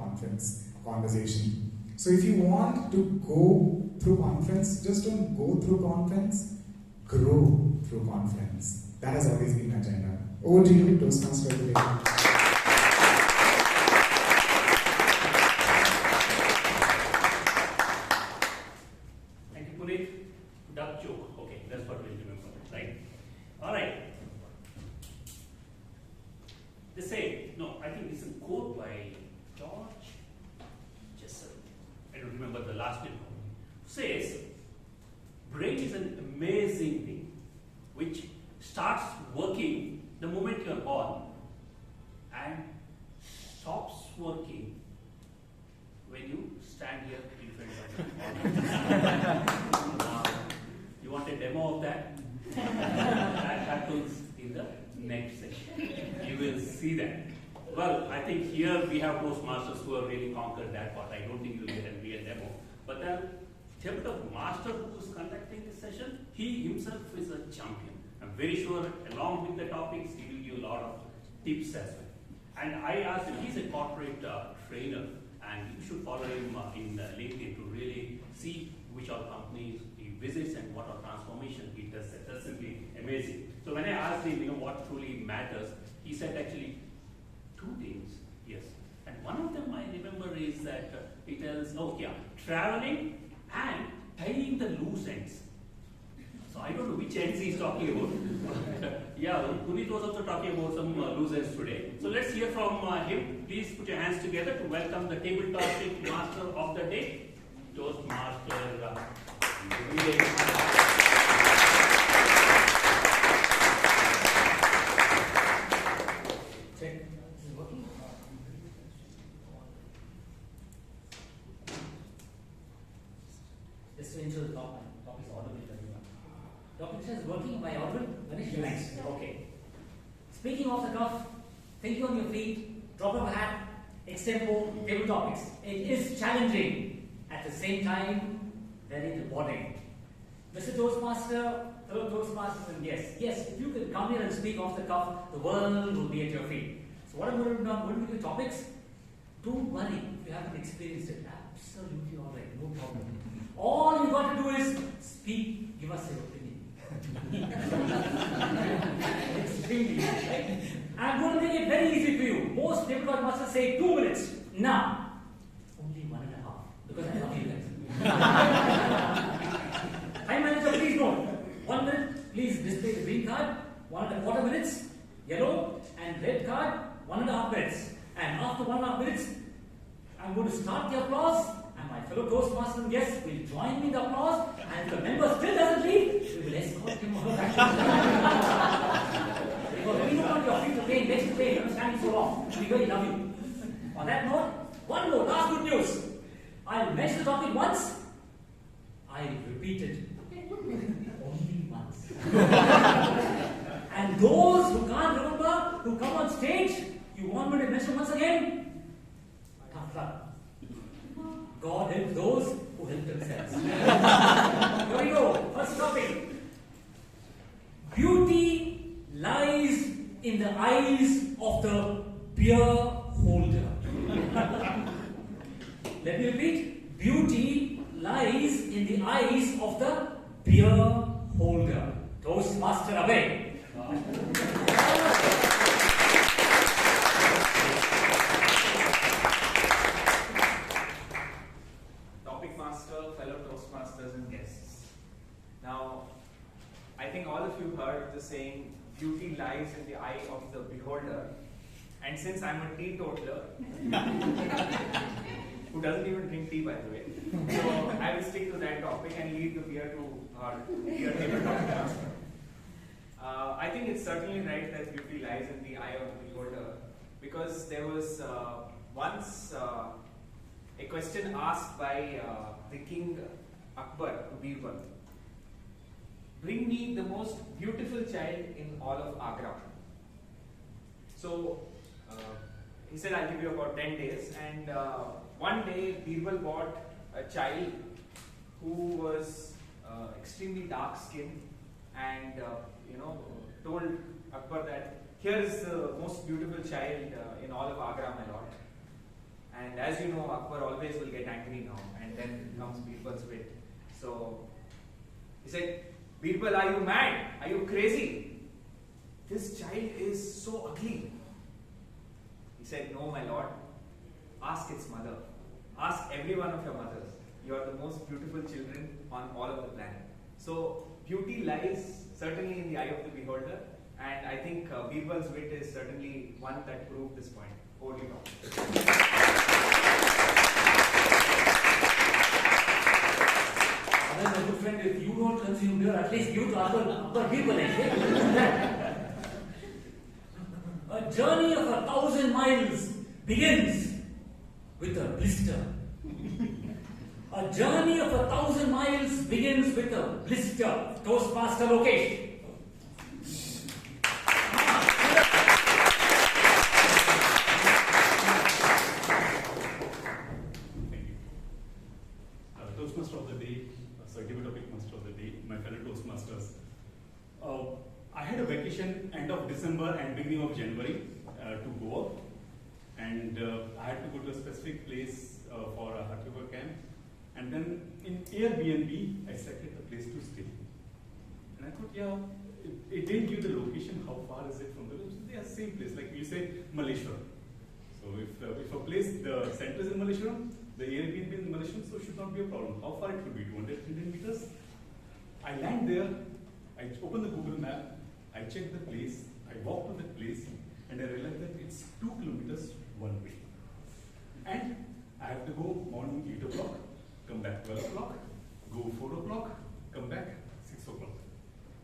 conversation. So if you want to go through conference, just don't go through conference, grow through conference. That has always been my agenda. Over to you, Toastmaster today. Thank you, Puneeth. Duck joke. Okay, that's what we'll remember, right? All right. They say, no, I think it's a quote by George Jessel. I don't remember the last name. Says, brain is an amazing thing which starts working the moment you are born and stops working when you stand here in front of me. You want a demo of that? That happens in the next session. You will see that. Well, I think here we have Toastmasters who have really conquered that part. I don't think you will get a real demo. But the tabletop master who is conducting this session, he himself is a champion. I'm very sure along with the topics, he will give a lot of tips as well. And I asked him, he's a corporate trainer, and you should follow him in LinkedIn to really see which all companies he visits and what all transformation he does. That's simply amazing. So when I asked him, what truly matters, he said actually 2 things. Yes. And one of them I remember is that he tells, traveling and tying the loose ends. So I don't know which ends he's talking about. Yeah, Puneeth was also talking about some losers today. So let's hear from him. Please put your hands together to welcome the table topic master of the day, Toastmaster Vijay. Check. This is working. Just to ensure the top is audible to everyone. Topic is working. Am I audible? Nice. Okay. Speaking off the cuff, thinking on your feet, drop of a hat, extempo, table topics. It is challenging. At the same time, very rewarding. Mr. Toastmaster, fellow Toastmasters and guests, yes, if you could come here and speak off the cuff, the world will be at your feet. So what I'm going to do now, I'm going to do topics. Don't worry if you haven't experienced it. Absolutely all right, no problem. All you got to do is speak, give us your opinion. Extremely easy, right? I'm going to make it very easy for you. Most table talk masters say 2 minutes. Now, only 1.5 because I love you guys. Time manager, please note. 1 minute, please display the green card. 1.25 minutes, yellow, and red card, 1.5 minutes. And after 1.5 minutes, I'm going to start the applause, and my fellow Toastmasters and guests will join me in the applause. And if the member still doesn't leave, we will escort him or her back to the because we don't want your feet to pain, next to pain, you're standing so long. We really love you. On that note, one more last good news. I'll mention the topic once, I'll repeat it only once. And those who can't remember, who come on stage, you want me to mention once again? Tough luck. God help those who help themselves. Here we go. First topic. Beauty lies in the eyes of the beer holder. Let me repeat. Beauty lies in the eyes of the beer holder. Toastmaster away. Topic master, fellow Toastmasters and guests. Now, I think all of you heard the saying, beauty lies in the eye of the beholder. And since I'm a teetotaler, who doesn't even drink tea by the way, so I will stick to that topic and lead the beer to our beer table topic master. I think it's certainly right that beauty lies in the eye of the beholder, because there was once a question asked by the king Akbar to Birbal. Bring me the most beautiful child in all of Agra. So he said, I'll give you about 10 days. And one day Birbal bought a child who was extremely dark skinned and told Akbar that here is the most beautiful child in all of Agra, my lord. And as you know, Akbar always will get angry now, and then comes Birbal's wit. So he said, Birbal, are you mad? Are you crazy? This child is so ugly. He said, no, my lord. Ask its mother. Ask every one of your mothers. You are the most beautiful children on all of the planet. So beauty lies certainly in the eye of the beholder, and I think Birbal's wit is certainly one that proved this point. Over to you, My good friend, if you don't consume beer, at least give to other people. A journey of 1,000 miles begins with a blister. A journey of 1,000 miles begins with a blister. Toastmaster location. Toastmaster of the day, table topic master of the day, my fellow Toastmasters. I had a vacation end of December and beginning of January to Goa, and I had to go to a specific place for a Hakiva camp, and then in Airbnb I selected the place to stay. And I thought, yeah, it didn't give the location, how far is it from the location. They are same place, like you say, Malleshwaram. So if a place, the center is in Malleshwaram, the Airbnb is in Malleshwaram, so it should not be a problem. How far it could be, 200, 300 meters? I land there, I open the Google map, I check the place, I walk to the place, and I realize that it's 2 kilometers one way. And I have to go morning 8 o'clock, come back 12 o'clock, go 4 o'clock, come back 6 o'clock.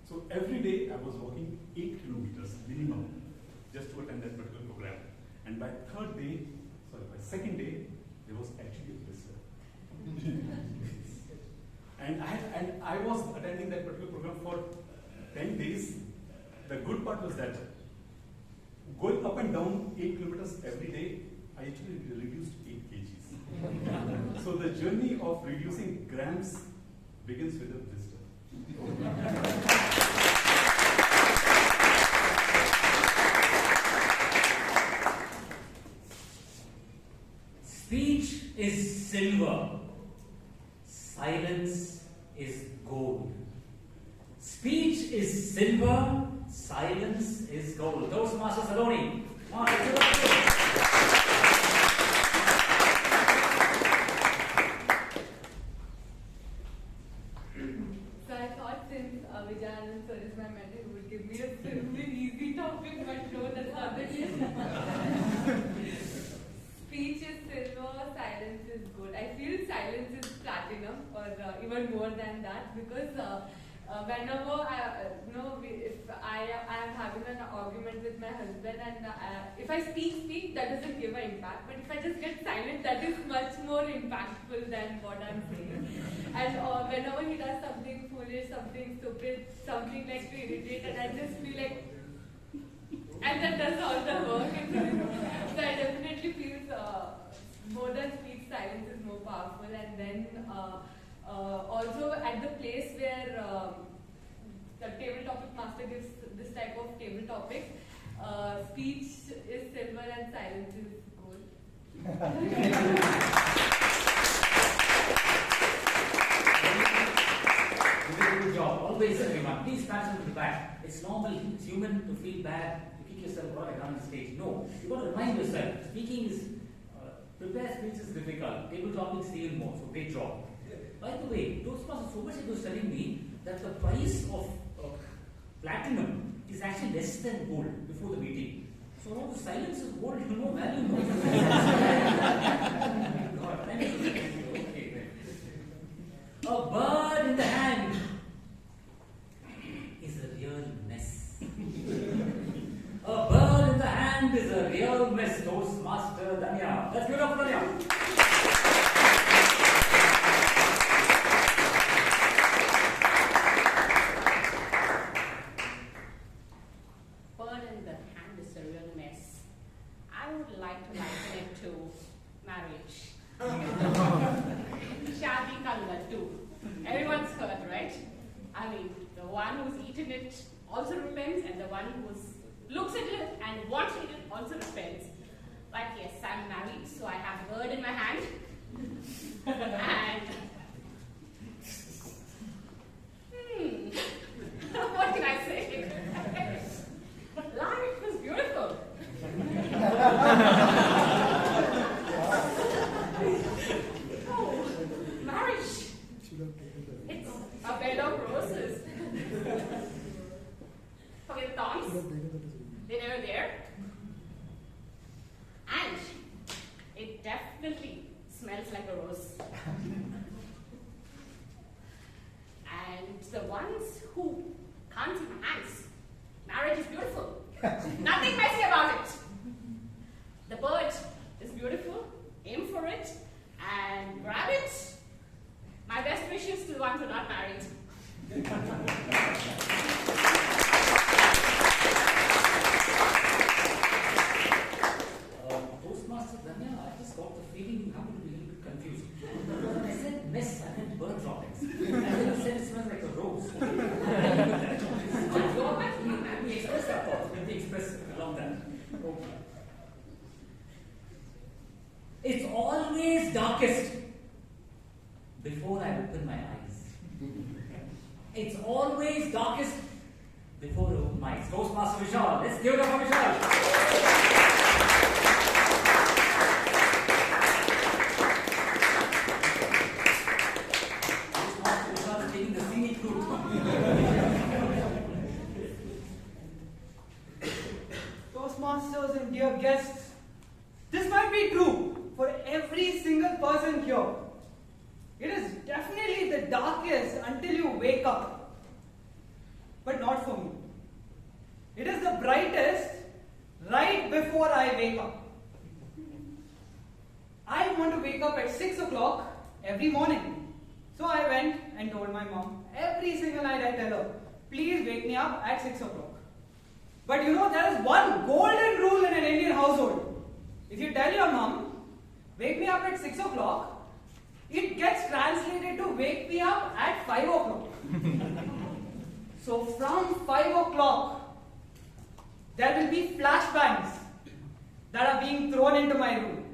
So every day I was walking 8 kilometers minimum just to attend that particular program. And by second day, there was actually a blister. and I was attending that particular program for 10 days. The good part was that going up and down 8 kilometers every day, I actually reduced 8 kgs. So the journey of reducing grams begins with a blister. Speech is silver, silence is gold. Speech is silver, silence is gold. Toastmaster Saloni. So I thought since Vijay and Sir is my mentor, he would give me a simple, easy topic, but no, that's not the case. Speech is silver, silence is gold. I feel silence is platinum, or even more than that, because whenever if I am having an argument with my husband, and if I speak, that doesn't give an impact. But if I just get silent, that is much more impactful than what I'm saying. And whenever he does something foolish, something stupid, something like to irritate, and I just feel like, and that does all the work. So I definitely feel more than speech, silence is more powerful. And then also at the place where the table topic master gives this type of table topics, speech is silver and silence is gold. Good job. Always everyone. Please pass it to the back. It's normal, it's human to feel bad, to kick yourself right down the stage. No, you've got to remind yourself. Speaking is, prepare speech is difficult. Table topics even more. So great job. By the way, Toastmaster Somashekar was telling me that the price of platinum is actually less than gold before the meeting. So all the silence is gold, you know, value no. God, thank you. Okay, great. A bird in the hand is a real mess. A bird in the hand is a real mess. Toastmaster Danya. Let's give it up for Danya. Also repents, and the one who looks at it and wants to eat it also repents. But yes, I'm married, so I have a bird in my hand. And what can I say? Life is beautiful. Oh, marriage. It's a bed of roses. Okay, the thorns, they're never there. And it definitely smells like a rose. And the ones who can't see my hands, marriage is beautiful. Nothing messy about it. The bird is beautiful, aim for it, and grab it. My best wishes to the ones who are not married. Toastmaster Danya, I just got the feeling you happen to be a little bit confused. When I said mess, I meant bird droppings. And then you said it smells like a rose. We express that thought. We express along that. Okay. It's always darkest before I open my eyes. It's always darkest before I open my eyes. Toastmaster Vishal. Let's give it up for Vishal. Toastmaster Vishal is taking the scenic route. every single person here. It is definitely the darkest until you wake up. But not for me. It is the brightest right before I wake up. I want to wake up at 6 o'clock every morning. So I went and told my mom, every single night I tell her, please wake me up at 6 o'clock. But you know, there is one golden rule in an Indian household. If you tell your mom, wake me up at 6 o'clock, it gets translated to wake me up at 5 o'clock. So from 5 o'clock, there will be flashbangs that are being thrown into my room.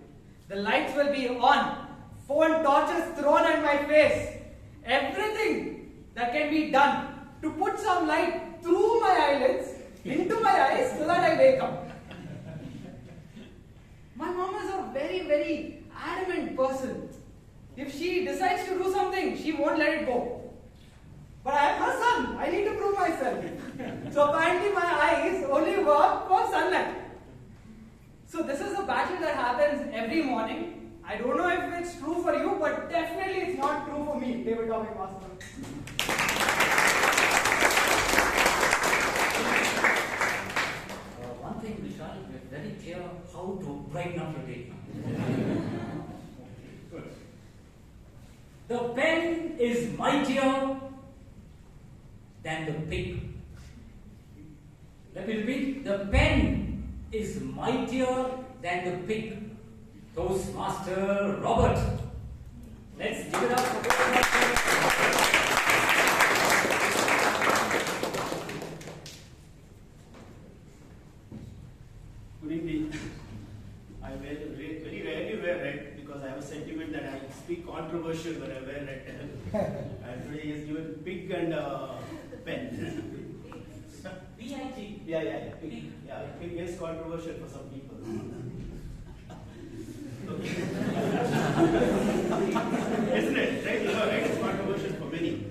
The lights will be on, phone torches thrown at my face. Everything that can be done to put some light through my eyelids, into my eyes, so that I wake up. My mom is a very, very adamant person. If she decides to do something, she won't let it go. But I am her son. I need to prove myself. So apparently my eyes only work for sunlight. So this is a battle that happens every morning. I don't know if it's true for you, but definitely it's not true for me, table topic master. One thing, Vishal, we're very clear how to brighten up your day. Good. The pen is mightier than the pig. Let me repeat. The pen is mightier than the pig. Toastmaster Robert. Let's give it up for Toastmaster. Good evening. I very rarely wear red because I have a sentiment that I speak controversial when I wear red. And today he has given pig and pen. P-I-G. Yeah. Pig. Yeah, pig is controversial for some people. Isn't it? Right? You know, right? It's controversial for many.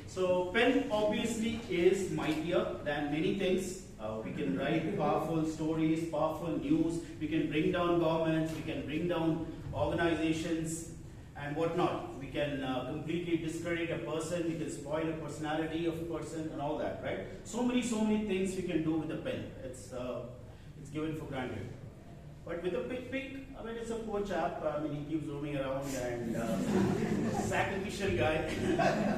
So pen obviously is mightier than many things. We can write powerful stories, powerful news. We can bring down governments. We can bring down organizations and whatnot. We can completely discredit a person. We can spoil a personality of a person and all that, right? So many things we can do with a pen. It's given for granted. But with a pig, I mean, it's a poor chap. I mean, he keeps roaming around and sacrificial guy.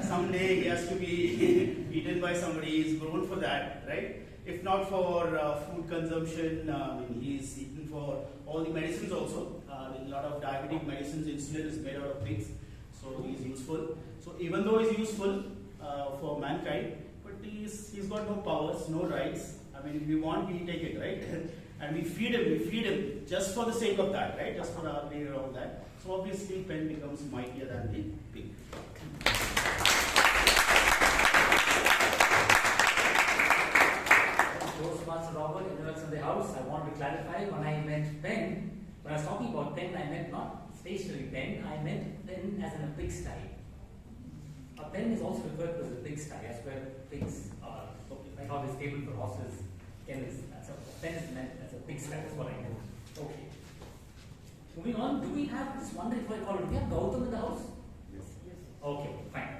Someday he has to be eaten by somebody. He's grown for that, right? If not for food consumption, I mean, he's eaten for all the medicines also. A lot of diabetic medicines, insulin is made out of pigs, so he's useful. So even though he's useful for mankind, but he's got no powers, no rights. I mean, if we want, we take it, right? And we feed him just for the sake of that, right? Just for our way around that. So obviously, pen becomes mightier than the pig. Toastmaster Robert, universe in the house. I want to clarify when I meant pen. When I was talking about pen, I meant not stationary pen. I meant pen as in a pigsty. A pen is also referred to as a pigsty. That's where pigs are. I thought this table for horses. Pen is meant as a pigsty. That's what I meant. Okay. Moving on. Do we have this one before I call it? Do we have Gautam in the house? Yes. Okay. Fine.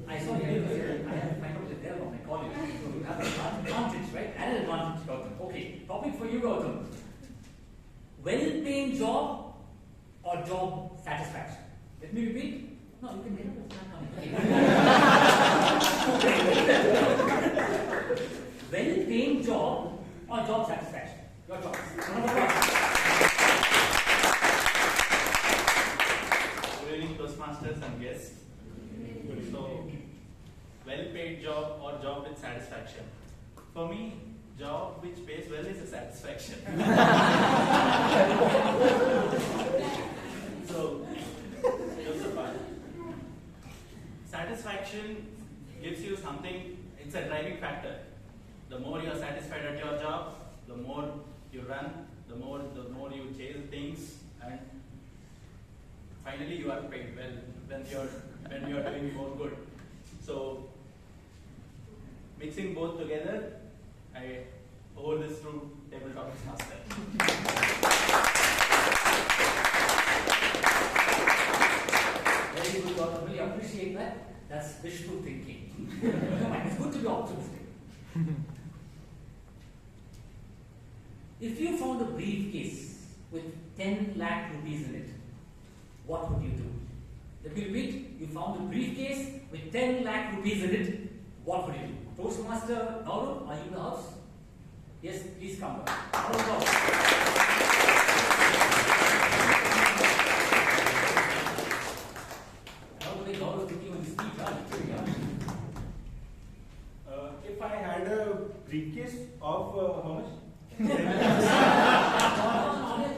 I saw you. I have to find out the devil when I call you. So you have an advantage, right? Added advantage, Gautam. Okay. Topic for you, Gautam. Well-paying job or job satisfaction? Let me repeat. No, you can get it. Well-paying job or job satisfaction? Your choice. Good evening, Toastmasters and guests. So, well-paid job or job with satisfaction? For me, job which pays well is a satisfaction. So, jokes apart. Satisfaction gives you something, it's a driving factor. The more you are satisfied at your job, the more you run, the more you chase things, and finally you are paid well when you are doing more good. So mixing both together, I owe this to Table Topics Master. wishful thinking. Come on, it's good to be optimistic. If you found a briefcase with 10 lakh rupees in it, what would you do? Let me repeat, you found a briefcase with 10 lakh rupees in it, what would you do? Toastmaster Rahul, are you in the house? Yes, please come back. Rahul. If I had a briefcase of how much? 10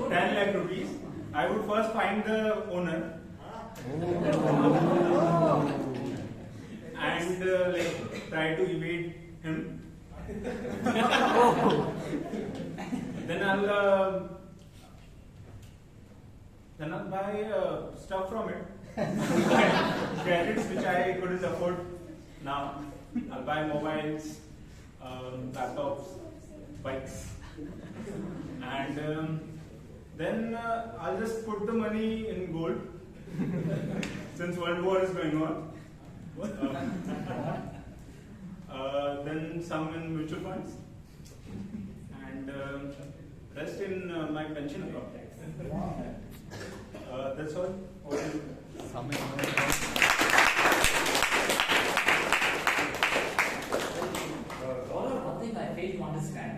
lakh rupees, I would first find the owner and try to evade him. Then I'll buy stuff from it. Gadgets which I couldn't afford now. I'll buy mobiles, laptops, bikes, and then I'll just put the money in gold since World War is going on. Then some in mutual funds, and rest in my pension account. That's all. One thing I fail to understand.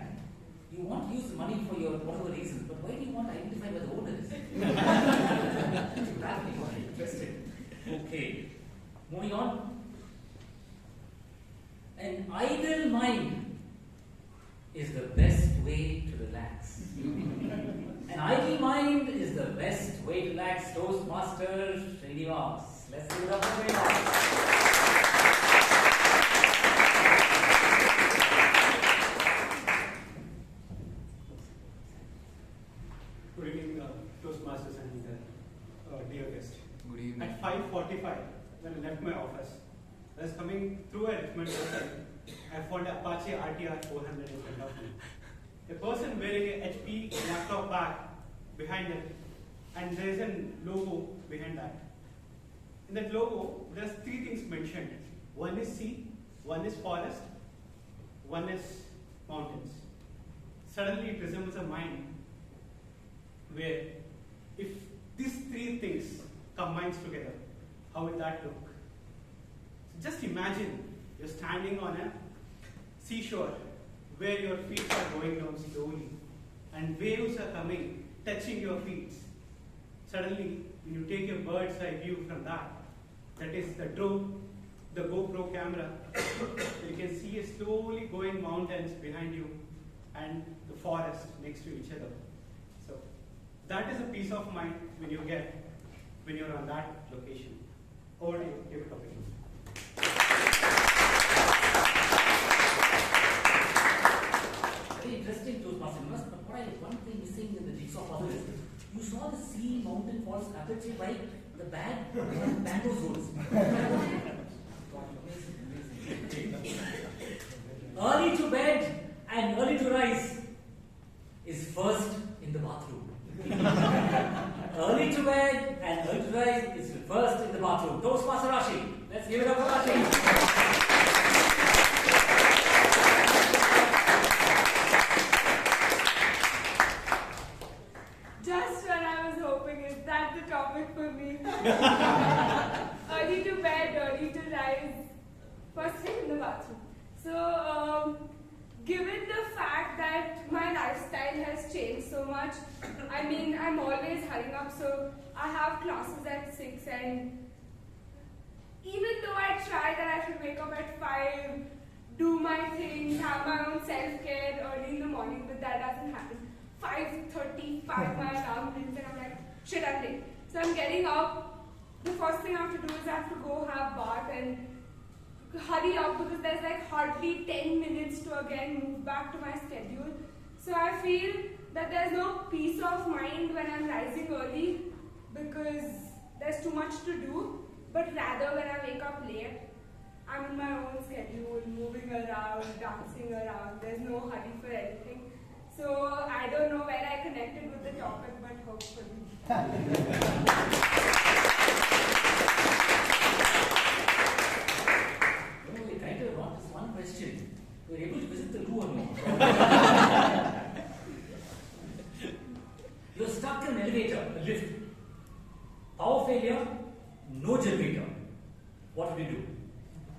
You want to use money for your whatever reasons, but why do you want to identify where the owner is? That's interesting. Okay, moving on. An idle mind is the best way to relax. An idle mind is the best way to relax. Toastmaster Shreya. Let's give it up for Shreya. Good evening, Toastmasters and dear guest. Good evening. At 5:45, when I left my office, I was coming through a recommended website. I found Apache RTR 400 in front of me. A person wearing a HP laptop bag behind it, and there is a logo behind that. In that logo, there's 3 things mentioned. One is sea, one is forest, one is mountains. Suddenly it resembles a mind where if these 3 things combines together, how will that look? So just imagine you're standing on a seashore where your feet are going down slowly and waves are coming, touching your feet. Suddenly, when you take a bird's eye view from that is the drone, the GoPro camera, you can see a slowly going mountains behind you and the forest next to each other. So that is a peace of mind when you get when you're on that location. Over to you, give it a topic. Very interesting, Toastmaster. But what I one thing missing in the jigsaw puzzle is you saw the sea, mountain, forest, aperture by the bag and Bangalore zones. Early to bed and early to rise is first in the bathroom. Early to bed and early to rise is first in the bathroom. Toastmaster Rashi. Let's give it up for Rashi. Just when I was hoping, is that the topic for me? Early to bed, early to rise, first thing in the bathroom. So, given the fact that my lifestyle has changed so much, I mean, I'm always hurrying up, so I have classes at 6, and even though I try that I should wake up at 5, do my things, have my own self-care early in the morning, but that doesn't happen. 5:35, my alarm rings, and I'm like, shit, I'm late. So I'm getting up. The first thing I have to do is I have to go have bath and hurry up because there's like hardly 10 minutes to again move back to my schedule. So I feel that there's no peace of mind when I'm rising early because there's too much to do, but rather when I wake up late, I'm in my own schedule, moving around, dancing around, there's no hurry for anything. So I don't know where I connected with the topic, but hopefully. Power failure, no generator. What would you do?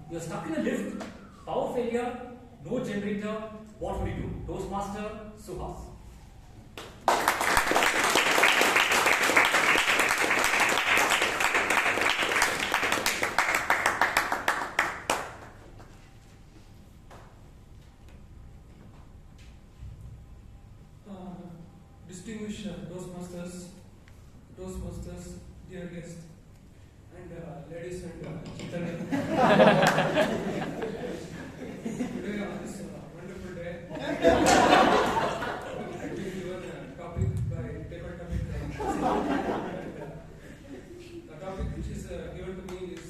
You're stuck in a lift, power failure, no generator. What would you do? Toastmaster, Suhas. Distinguished Toastmasters, dear guests, and ladies and gentlemen. Today on this wonderful day, I will give a topic by paper topic. The topic which is given to me is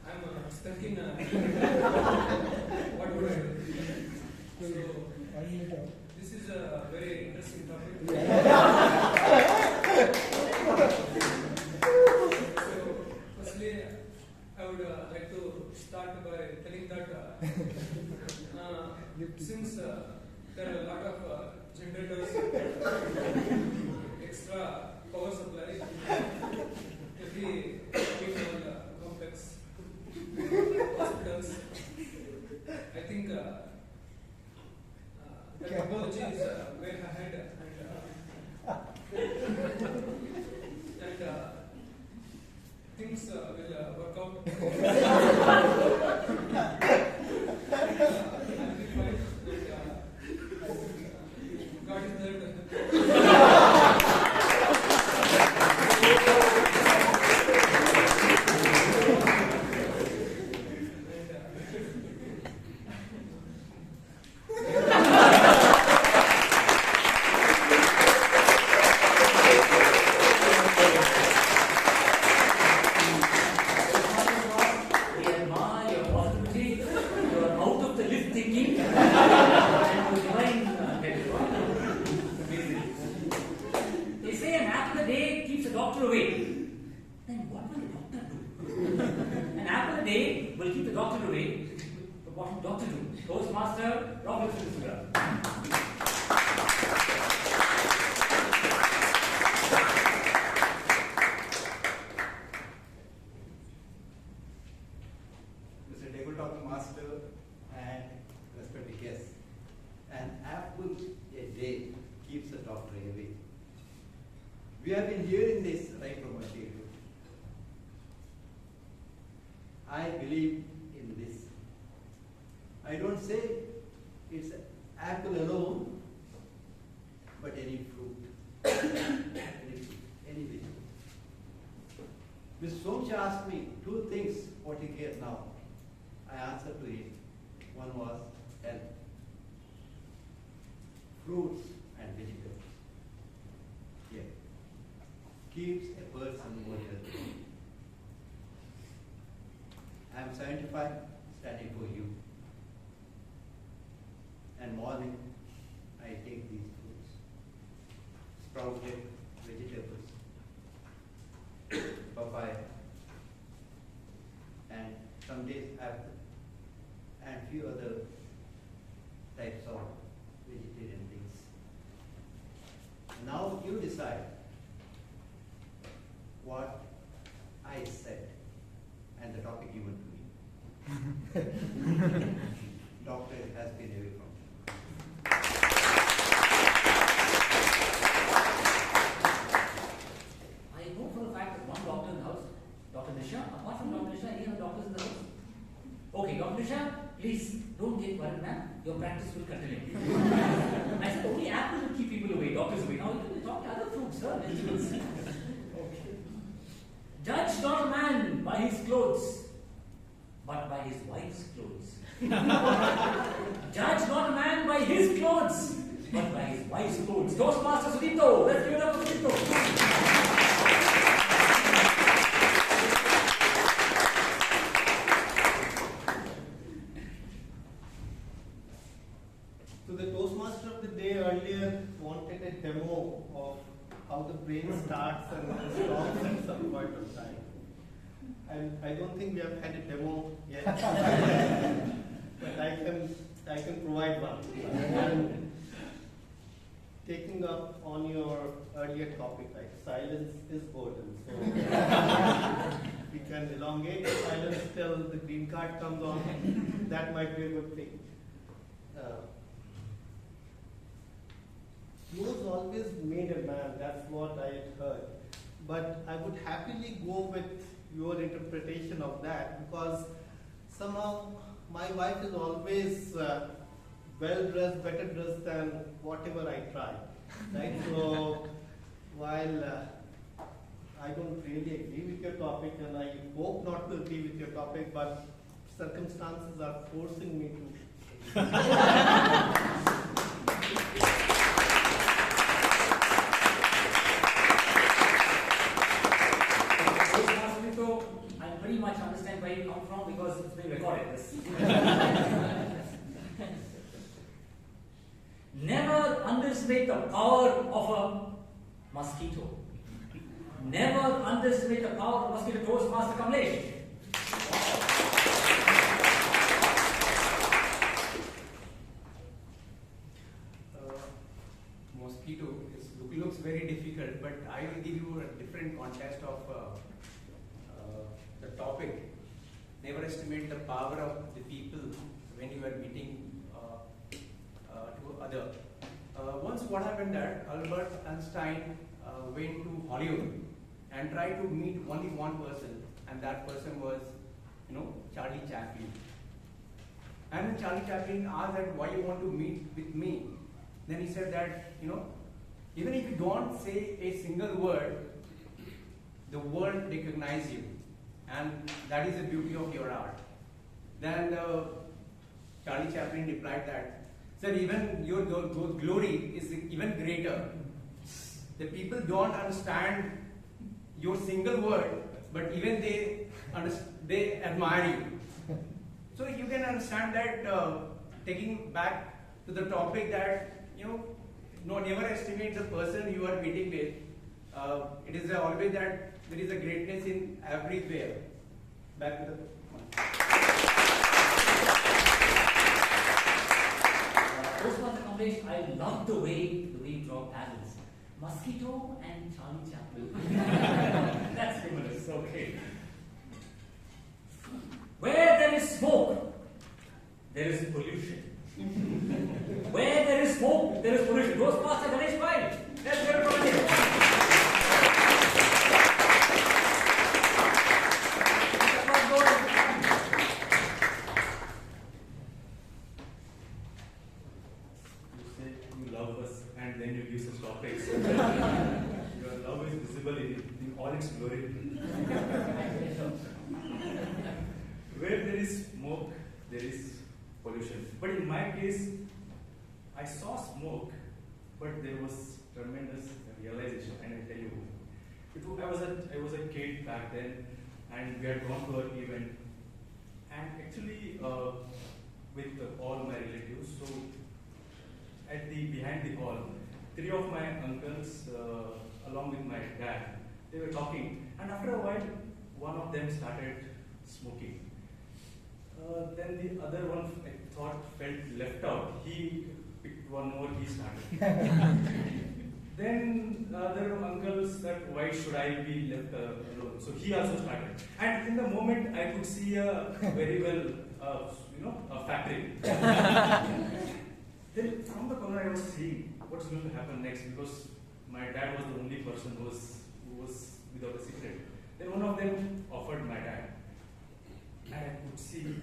I'm stuck in what would I do? So, this is a very interesting topic. So, firstly, I would like to start by telling that since there are a lot of generators, extra power supply, every people complex hospitals, I think the technology is way ahead and things will work out. God is there to help. Toastmaster, Rahul. Mr. Tabletop Master and respected guests, an apple a day keeps the doctor away. We have been hearing this right from our childhood. I believe in this. I don't say it's apple alone, but any fruit, any vegetable. Ms. Somcha asked me two things, what you care now. I answered to it. One was health. Fruits and vegetables. Yeah. Keeps a person more healthy. I am 75, standing for you. And morning, I take these fruits, sprouted vegetables, papaya, and some days apple, and few other types of vegetarian things. Now you decide what I said and the topic given to me. Doctor has been away from me. I know for a fact that one doctor in the house, Dr. Nisha, apart from Dr. Nisha, any other doctors in the house? Okay, Dr. Nisha, please don't get worried, ma'am. Your practice will continue. I said only apple will keep people away, doctors away. Now you talk other fruits, sir, vegetables. Okay. Judge not a man by his clothes, but by his wife's clothes. Judge not a man by his clothes, but by his wife's clothes. Toastmaster Sudipto, let's give it up for Sudipto. So the Toastmaster of the day earlier wanted a demo of how the brain starts and stops at some point of time. And I don't think we have had a demo yet. But I can provide one. And taking up on your earlier topic, like silence is golden. So we can elongate the silence till the green card comes on. That might be a good thing. Clothes always made a man, that's what I had heard. But I would happily go with your interpretation of that, because somehow my wife is always well dressed, better dressed than whatever I try. Right? So while I don't really agree with your topic, and I hope not to agree with your topic, but circumstances are forcing me to. I pretty much understand where you come from because it's been recorded. Never underestimate the power of a mosquito. Never underestimate the power of a mosquito. Toastmaster Kamlesh. Mosquito looks very difficult, but I will give you a different context of the topic. Never estimate the power of the people when you are meeting to other. Once what happened that Albert Einstein went to Hollywood and tried to meet only one person, and that person was, Charlie Chaplin. And when Charlie Chaplin asked that why you want to meet with me, then he said that, even if you don't say a single word, the world recognizes you. And that is the beauty of your art. Then Charlie Chaplin replied that, sir, even your glory is even greater. The people don't understand your single word, but even they admire you. So you can understand that, taking back to the topic that, never estimate the person you are meeting with. It is always that there is a greatness in everywhere. Back to the Toastmaster Kamlesh, I love the way you draw parallels. Mosquito and Charlie Chaplin. That's similar. Okay. Where there is smoke, there is pollution. Where there is smoke, there is pollution. Toastmaster Ganesh Pai. Let's hear it from him. Then you give such topics. Your love is visible in all its glory. Where there is smoke, there is pollution. But in my case, I saw smoke, but there was tremendous realization. And I tell you, I was a kid back then, and we had gone to an event, and actually with all my relatives. So behind the hall, 3 of my uncles, along with my dad, they were talking, and after a while, one of them started smoking. Then the other one, I thought, felt left out. He picked one more, he started. Then the other uncle said, why should I be left alone? So he also started. And in the moment, I could see a very well, a factory. Then from the corner, I was seeing what's going to happen next, because my dad was the only person who was without a cigarette. Then one of them offered my dad, and I could see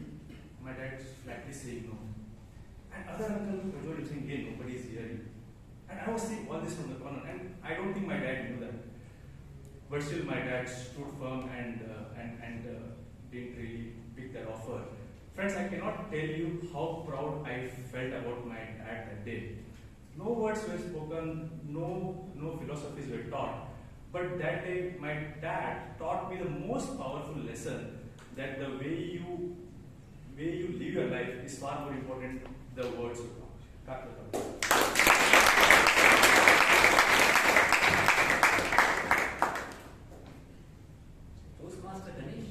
my dad flatly saying no. And other uncle was saying, hey, nobody is hearing. And I was seeing all this from the corner, and I don't think my dad knew that. But still, my dad stood firm and didn't really pick that offer. Friends, I cannot tell you how proud I felt about my dad that day. No words were spoken, no philosophies were taught. But that day, my dad taught me the most powerful lesson, that the way you live your life is far more important than the words you talk. Toastmaster Ganesh,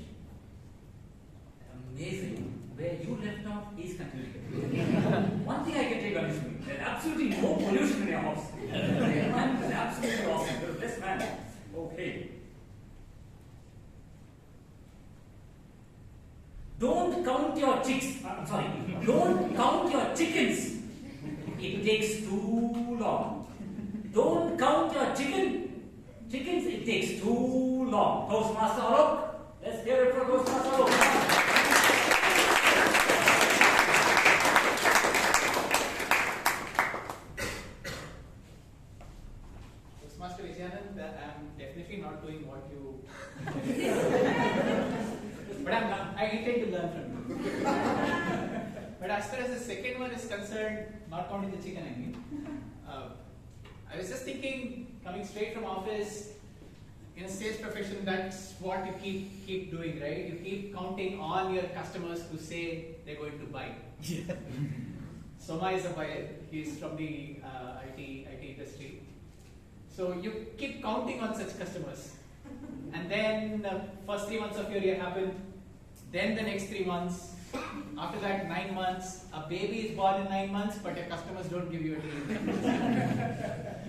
amazing. Where you left off is continuing. One thing I can take on is there's absolutely no pollution in your house. your chicks. Don't count your chickens. It takes too long. Don't count your chickens. It takes too long. Toastmaster Arka. Let's hear it for Toastmaster Arka. Toastmaster Vijay, I'm definitely not doing what you. But I intend to learn from you. But as far as the second one is concerned, not counting the chicken, I mean, I was just thinking, coming straight from office, in a sales profession, that's what you keep doing, right? You keep counting on your customers who say they're going to buy. Soma is a buyer. He's from the IT industry. So you keep counting on such customers. And then the first 3 months of your year happen. Then the next 3 months. After that, 9 months. A baby is born in 9 months, but your customers don't give you a deal.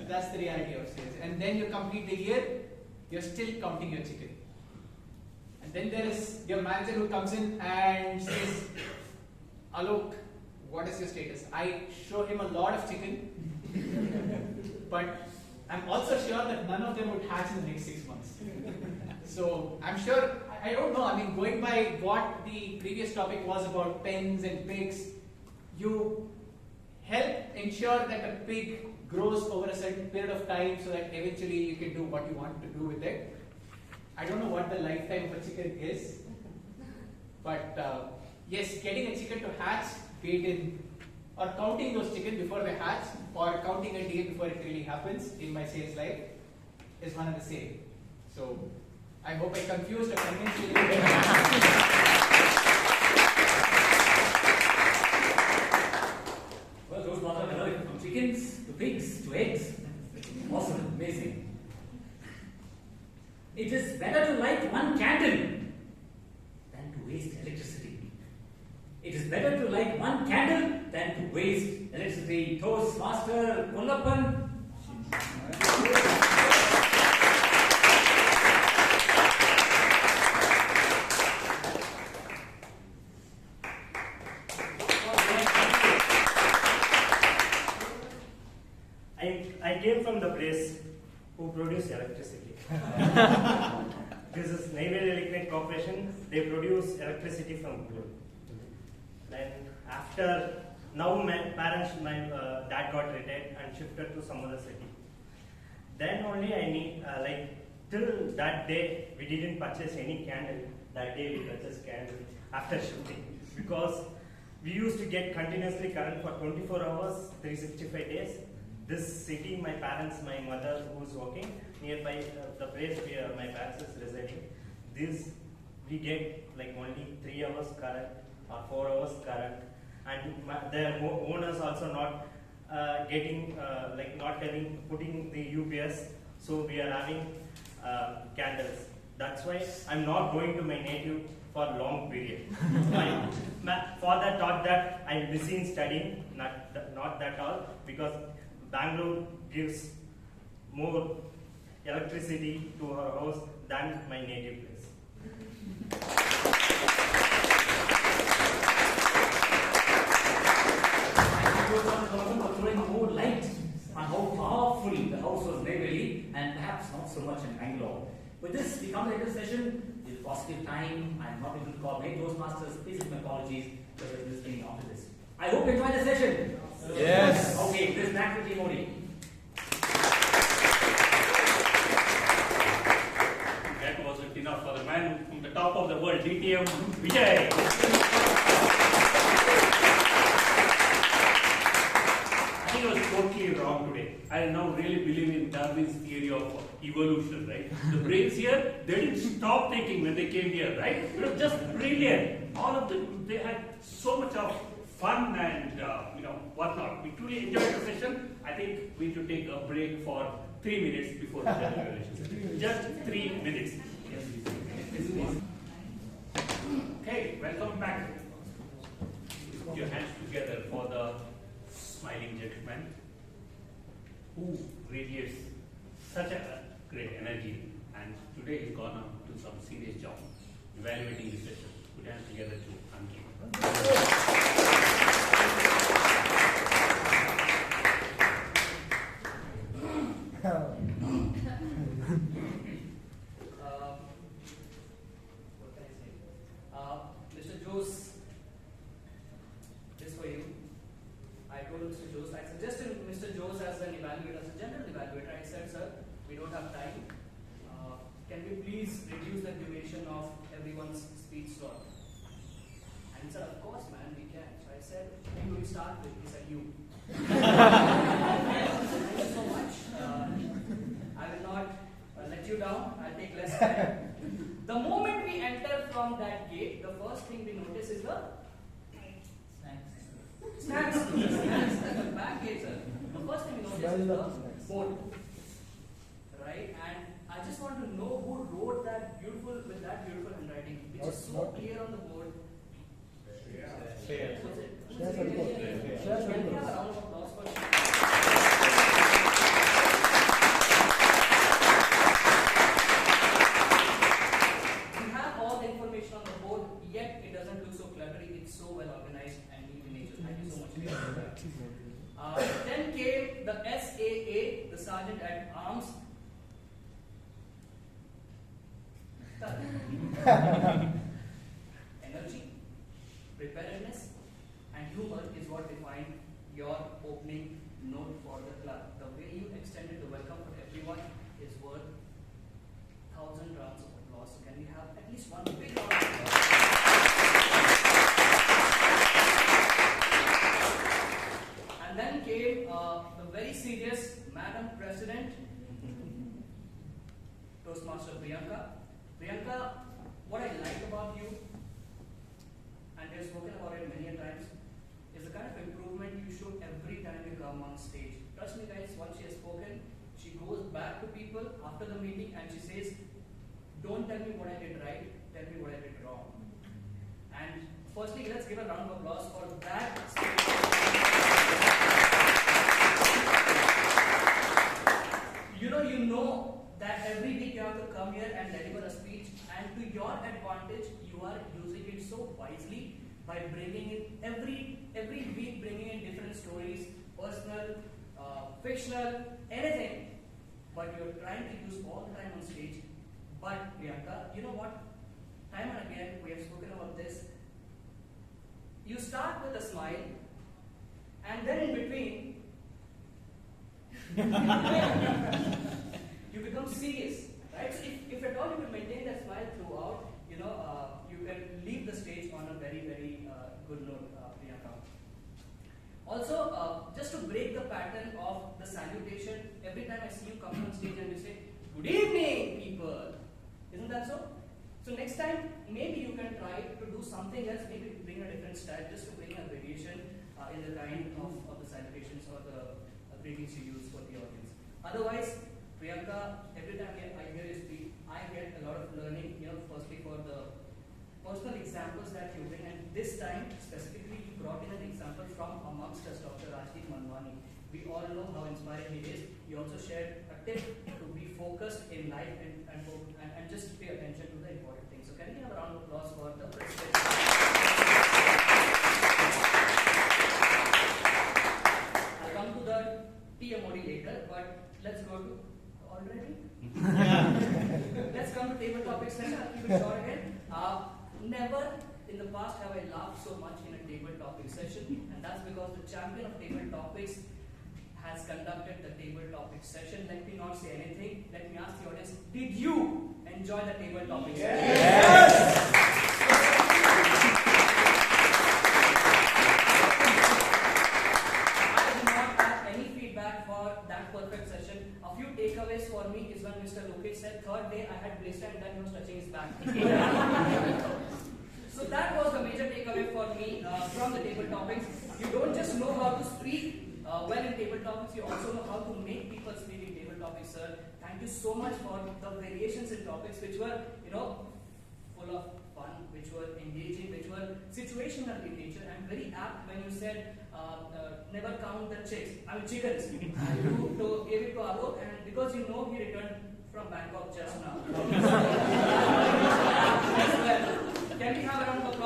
That's the reality of sales. And then you complete the year, you're still counting your chicken. And then there is your manager who comes in and says, Alok, what is your status? I show him a lot of chicken, but I'm also sure that none of them would hatch in the next 6 months. So I'm sure, I don't know, I mean, going by what the previous topic was about pens and pigs, you help ensure that a pig grows over a certain period of time so that eventually you can do what you want to do with it. I don't know what the lifetime of a chicken is, but yes, getting a chicken to hatch, be it in, or counting those chickens before they hatch, or counting a day before it really happens in my sales life, is one and the same. So I hope I confused or convinced you. Well, those ones are developing from chickens to pigs to eggs. Awesome, amazing. It is better to light one candle than to waste electricity. It is better to light one candle than to waste electricity. Toastmaster Kullappan. I came from the place who produce electricity. This is Neyveli Electric Corporation. They produce electricity from coal. Then after, now my parents, my dad got retired and shifted to some other city. Then only I need, till that day, we didn't purchase any candle. That day we purchased candle after shifting. Because we used to get continuously current for 24 hours, 365 days. This city, my parents, my mother who is working nearby the place where my parents is residing, this we get like only 3 hours current or 4 hours current, and the owners also not getting not telling, putting the UPS, so we are having candles. That's why I'm not going to my native for a long period. My father thought that I'm busy in studying, not that all, because Bangalore gives more electricity to our house than my native place. For throwing more light on how powerful the house was Neyveli and perhaps not so much in Bangalore. With this, we come to the end of the session. It's positive time. I'm not able to call my Toastmasters. Please accept my apologies for listening after this. I hope you enjoyed the session. Yes. Okay, this is back to team only. That wasn't enough for the man from the top of the world, DTM Vijay. I think I was totally wrong today. I now really believe in Darwin's theory of evolution, right? The brains here, they didn't stop thinking when they came here, right? It was just brilliant. All of them, they had so much of fun and whatnot. We truly enjoyed the session. I think we should take a break for 3 minutes before the general evaluation. Just 3 minutes. Okay, welcome back. Put your hands together for the smiling gentleman who radiates such a great energy, and today he's gone on to some serious job, evaluating the session. put hands together to Ankit. What can I say? Mr. Jose, this for you. I told Mr. Jose, I suggested Mr. Jose as an evaluator, as a general evaluator. I said, sir, we don't have time. Can we please reduce the duration of everyone's speech slot? And he said, of course, man, we can. So I said, who will we start with? He said, you. Thank you so much. I will not let you down. I'll take less time. The moment we enter from that gate, the first thing we notice is the snacks. Snacks. That's the back gate, sir. The first thing we notice is the board. Right? And I just want to know who wrote that beautiful, with that beautiful handwriting, which is so clear on the board. Shreya. What's it? Shreya Sadugol. Can we have a round of applause for Shreya? We have all the information on the board, yet it doesn't look so cluttery. It's so well organized and neat in nature. Thank you so much, Shreya. Then came the SAA, the Sergeant at Arms. Energy, preparedness, and humor is what define your opening note for the club. The way you extended the welcome for everyone is worth 1,000 rounds of applause. So can we have at least one big round of applause? And then came the very serious Madam President, Toastmaster Priyanka. Priyanka, what I like about you, and we have spoken about it many a times, is the kind of improvement you show every time you come on stage. Trust me guys, once she has spoken, she goes back to people after the meeting and she says, don't tell me what I did right, tell me what I did wrong. And firstly, let's give a round of applause for that speech. You know that every week you have to come here and deliver a speech, and to your advantage, you are using it so wisely by bringing in every week, bringing in different stories, personal, fictional, anything. But you're trying to use all the time on stage. But Priyanka, you know what? Time and again, we have spoken about this. You start with a smile, and then in between, you become serious, right? So if at all you will maintain that smile throughout, you can leave the stage on a very, very good note, Priyanka. Also, just to break the pattern of the salutation, every time I see you come on stage and you say, "Good evening, people," isn't that so? So next time, maybe you can try to do something else, maybe bring a different style, just to bring a variation in the kind of the salutations or the greetings you use for the audience. Otherwise, Priyanka, every time I hear you speak, I get a lot of learning, firstly for the personal examples that you bring, and this time, specifically, you brought in an example from amongst us, Dr. Manamohan. We all know how inspiring he is. He also shared a tip to be focused in life and just pay attention to the important things. So can we have a round of applause for the president? I'll come to the TMOD later, but let's go to already. Let's come to table topics session. I'll keep it short again. Never in the past have I laughed so much in a table topic session, and that's because the champion of table topics has conducted the table topic session. Let me not say anything. Let me ask the audience, did you enjoy the table topic session? Yes! I do not have any feedback for that perfect session. A few takeaways for me is when Mr. Lokesh said, third day I had blister and then he was touching his back. So that was the major takeaway for me from the table topics. You don't just know how to speak well in table topics, you also know how to make people speak in table topics, sir. Thank you so much for the variations in topics which were, full of fun, which were engaging, which were situational in nature, and very apt when you said, never count the chickens. You gave it to Arka, and because he returned from Bangkok just now. Can we have a round of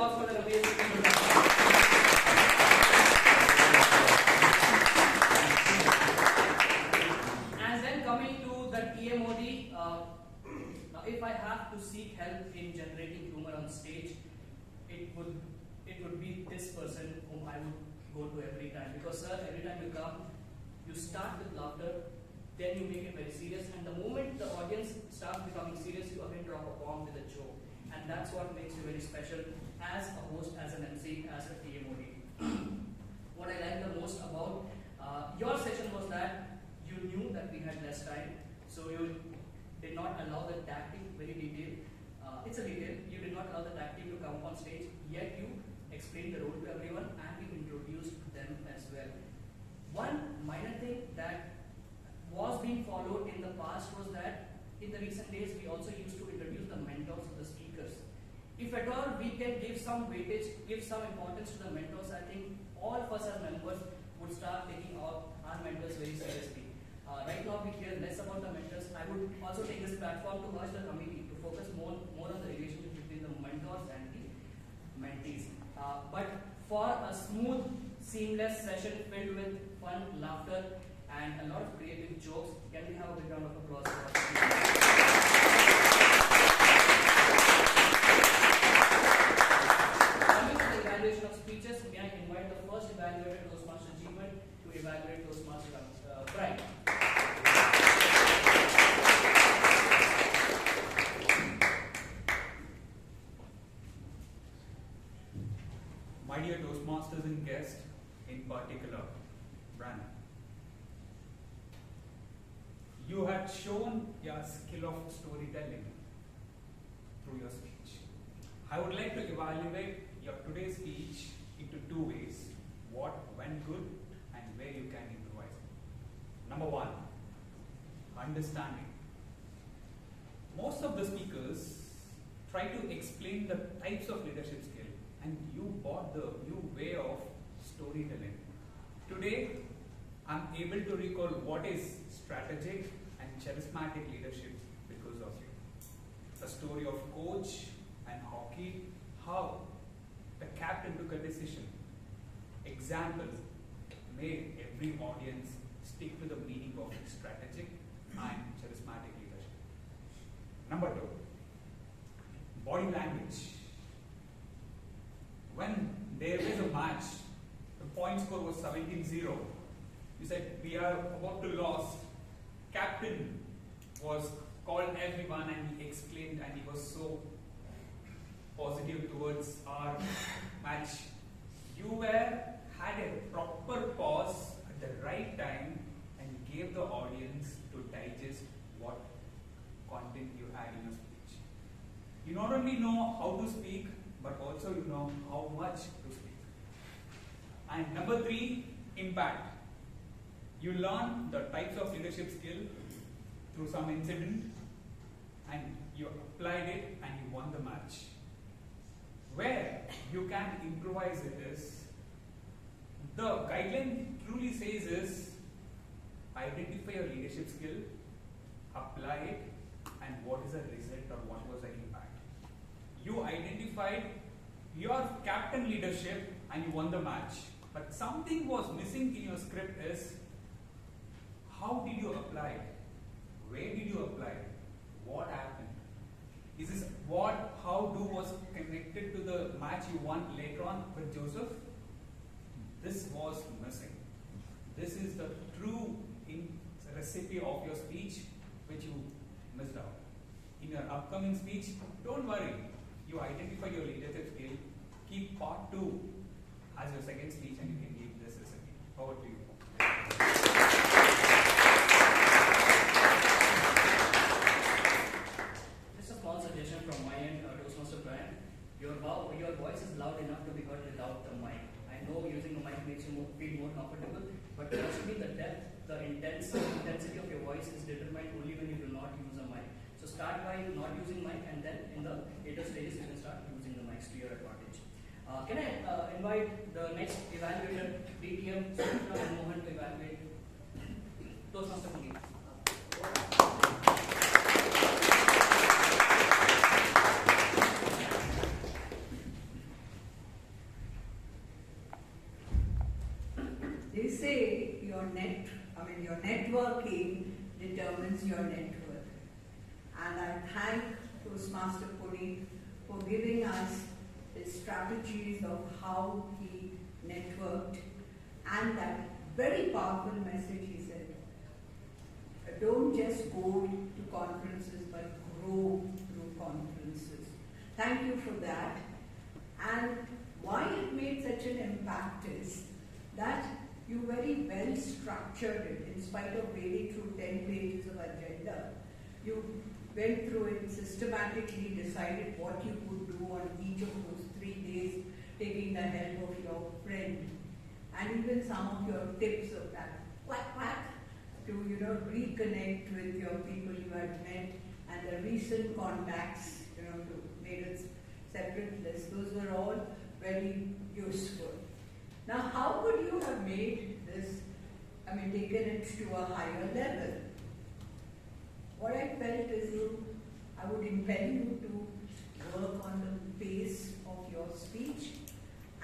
seek help in generating humor on stage, it would be this person whom I would go to every time. Because sir, every time you come, you start with laughter, then you make it very serious, and the moment the audience starts becoming serious, you again drop a bomb with a joke. And that's what makes you very special as a host, as an MC, as a TMOD. What I like the most about your session was that you knew that we had less time, so you did not allow the tactic, very detailed. It's a detail. You did not allow the tactic to come on stage, yet you explained the role to everyone and you introduced them as well. One minor thing that was being followed in the past was that in the recent days we also used to introduce the mentors of the speakers. If at all we can give some weightage, give some importance to the mentors, I think all of us as members would start taking our mentors very seriously. Right now we hear less about the mentors. I would also take this platform to urge the committee to focus more on the relationship between the mentors and the mentees. But for a smooth, seamless session filled with fun, laughter, and a lot of creative jokes, can we have a big round of applause for us? Coming to the evaluation of speeches, may I invite the first evaluator, Toastmaster Jeevan, to evaluate Toastmaster Bryan. My dear Toastmasters and guests, in particular, Bryan, you had shown your skill of storytelling through your speech. I would like to evaluate your today's speech into two ways: what went good and where you can improvise. Number one, understanding. Most of the speakers try to explain the types of leadership skill, and you brought the new way of storytelling. Today, I'm able to recall what is strategic and charismatic leadership because of you. The story of coach and hockey, how the captain took a decision. Examples made every audience stick to the meaning of strategic and charismatic leadership. Number two, body language. When there was a match, the point score was 17-0. You said, we are about to lose. Captain was called everyone and he explained, and he was so positive towards our match. You had a proper pause at the right time and gave the audience to digest what content you had in your speech. You not only know how to speak, but also you know how much to speak. And number three, impact. You learn the types of leadership skill through some incident, and you applied it and you won the match. Where you can improvise it is, the guideline truly says is, identify your leadership skill, apply it, and what is the result or what was the impact. You identified your captain leadership and you won the match. But something was missing in your script is, how did you apply it? Where did you apply it? What happened? Is this how do was connected to the match you won later on with Joseph? This was missing. This is the true recipe of your speech which you missed out. In your upcoming speech, don't worry. You identify your leadership skill. Keep part 2 as your second speech and you can give this recipe. Over to you. Just a small suggestion from my end, Toastmaster Bryan. Your voice is loud enough to be heard without the mic. I know using the mic makes you feel more comfortable, but there has to be the depth, the intensity of your voice is determined only when you do not use a mic. So start by not using mic, and then in the later stages you can start using the mics to your advantage. Can I invite the next evaluator, DTM, Sumitra and Manamohan, to evaluate Toastmaster Puneeth. They say your networking determines your net worth. And I thank Toastmaster Puneeth for giving us his strategies of how he networked and that very powerful message he said. Don't just go to conferences but grow through conferences. Thank you for that. And why it made such an impact is that you very well structured it in spite of wading through 10 pages of agenda. You went through it systematically, decided what you could do on each of those 3 days, taking the help of your friend, and even some of your tips of that quack quack to reconnect with your people you had met, and the recent contacts to made it separate list. Those were all very useful. Now, how could you have made this, taken it to a higher level? What I felt is I would impel you to work on the pace of your speech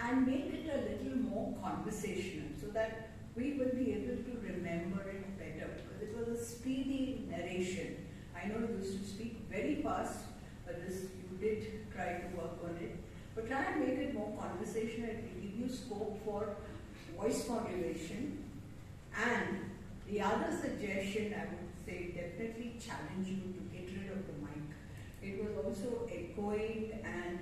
and make it a little more conversational so that we will be able to remember it better, because it was a speedy narration. I know you used to speak very fast, but this you did try to work on it. But try and make it more conversational. It will give you scope for voice modulation. And the other suggestion I would say, definitely challenge you to get rid of the mic. It was also echoing and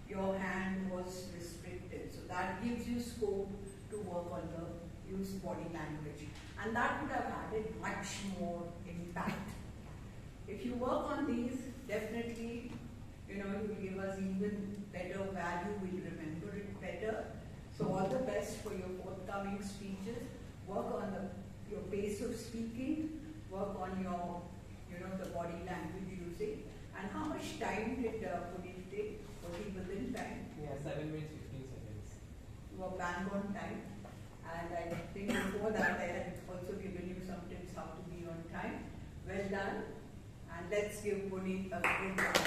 your hand was restricted. So that gives you scope to work on the use body language. And that would have added much more impact. If you work on these, definitely, you will give us even better value, we'll remember it better. So all the best for your forthcoming speeches. Work on your pace of speaking, work on your, the body language using. And how much time did Puneeth take? Was he within time? Yeah, 7 minutes, 15 seconds. You were bang on time. And I think before that I had also given you some tips how to be on time. Well done. And let's give Puneeth a good round.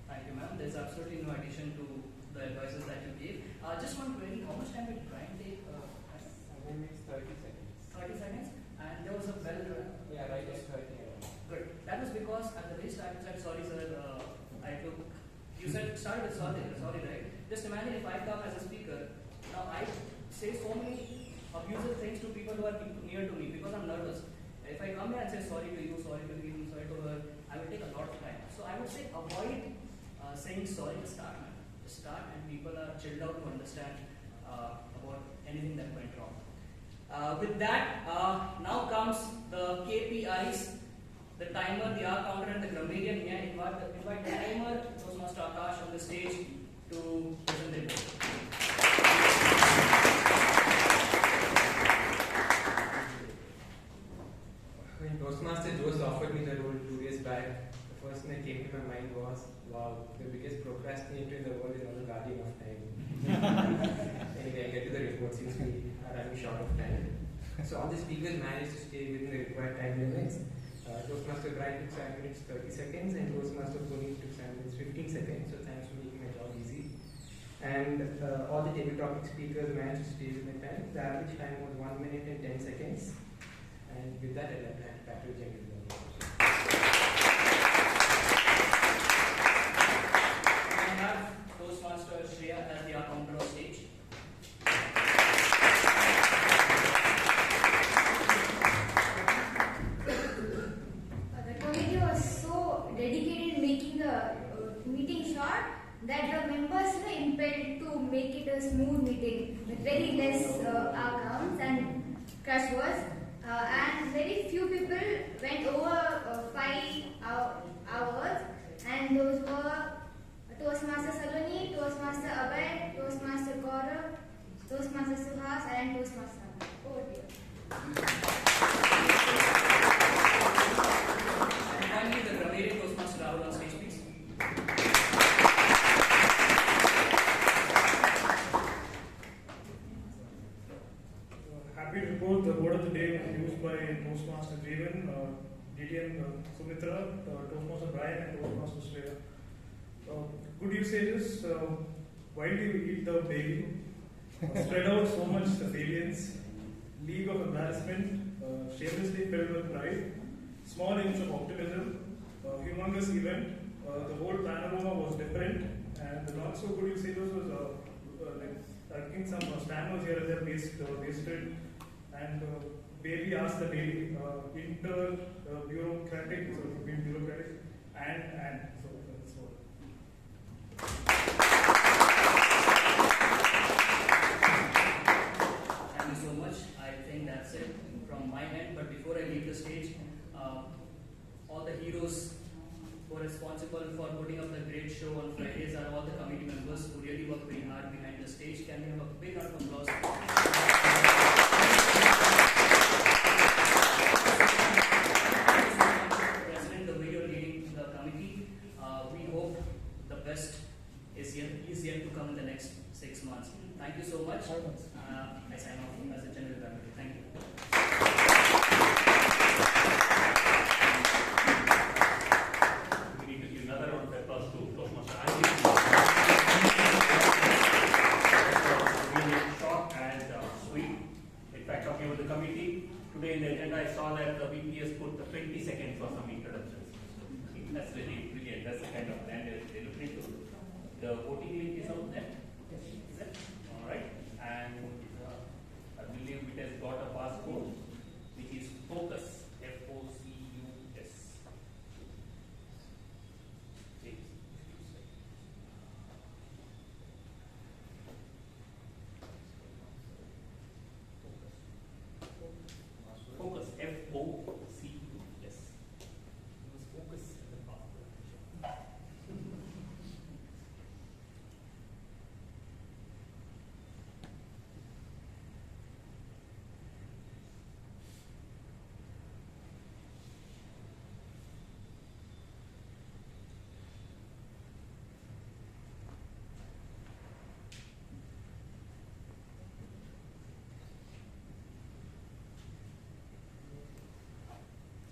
Thank you, ma'am. There's absolutely no addition to the advices that you gave. Just one query, how much time did Bryan take? 7 minutes, 30 seconds. 30 seconds? And there was a bell. Yeah, right, it's 30. Good. That was because at the very start you said, sorry sir, you said start with sorry, right? Just imagine if I come as a speaker, now I say so many abusive things to people who are near to me because I'm nervous. If I come here and say sorry to you, sorry to him, sorry to her, I will take a lot of time. So I would say avoid saying sorry to start, man. Just start and people are chilled out to understand about anything that went wrong. With that, now comes the KPIs, the timer, the R counter, and the grammarian. May I invite the timer, Toastmaster Akash, on the stage to present the report. When Toastmaster Jose offered me the role 2 years back, the first thing that came to my mind was, wow, the biggest procrastinator in the world is not the guardian of time. Anyway, I get to the report since we are running short of time. So all the speakers managed to stay within the required time limits. Toastmaster Bryan took 7 minutes 30 seconds and Toastmaster Puneeth took 7 minutes 15 seconds, so thanks for making my job easy. And all the table topic speakers managed to stay within the time. The average time was 1 minute and 10 seconds. And with that, I'd like to hand it back to Vijay. We have Toastmaster Shreya as the R counter on stage. The committee was so dedicated in making the meeting short that the members were impelled to make it a smooth meeting with very less outcomes and crush words. And very few people went over 5 hours, and those were Toastmaster Saloni, Toastmaster Abhay, Toastmaster Gaurav, Toastmaster Suhas, and Toastmaster Anand. Over to you. And finally, the grammarian Toastmaster Rahul on stage, please. Happy to report the word of the day was used by Toastmaster Jeevan, DTM Sumitra, Toastmaster Bryan, and Toastmaster Shreya. good usages. Why do you eat the baby? Spread out so much salience. League of embarrassment. Shamelessly filled with pride. Small inch of optimism. Humongous event. The whole panorama was different. And the not so good usages was like I think some stand was here and there wasted. And baby asked the lady, bureaucratic, so being bureaucratic, and so that's all. Thank you so much. I think that's it from my end. But before I leave the stage, all the heroes who are responsible for putting up the great show on Fridays are all the committee members who really work very hard behind the stage. Can we have a big round of applause? President, the way you're leading the committee, we hope the best is yet to come in the next 6 months. Thank you so much. I sign off as a general committee. Thank you. We need to give another round of applause to Toastmaster. Really short and sweet. In fact, talking about the committee, today in the agenda I saw that the VPS put the 20 seconds for some introductions. That's really brilliant. That's the kind of plan they're looking to. The voting link is out there. Is it? Alright. And I believe it has got a passcode which is FOCUS. FOCUS. Focus, F-O-C-U-S. You must focus in the password.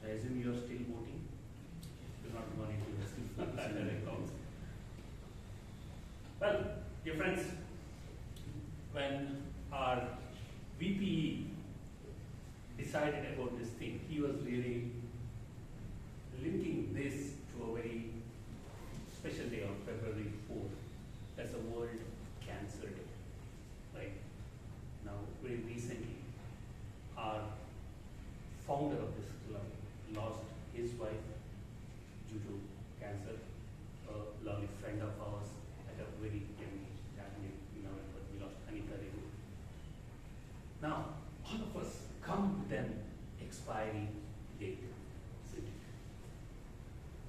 I assume you are still voting. You're not going to records. Well, dear friends, when our VPE decided about this thing, he was really linking this to a very special day on February 4th. That's a World Cancer Day. Right? Now, very recently, our founder of this club lost his wife due to cancer. A lovely friend of ours at a very young age, happened in November. We lost Anika. Now, all of us come with an expiry date.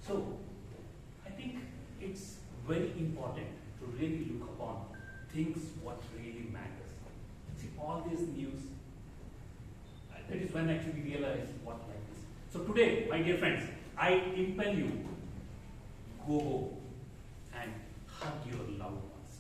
So, I think it's very important to really look upon things what really matters. See, all this news, that is when actually we realize what life is. So today, my dear friends, I impel you, go home and hug your loved ones.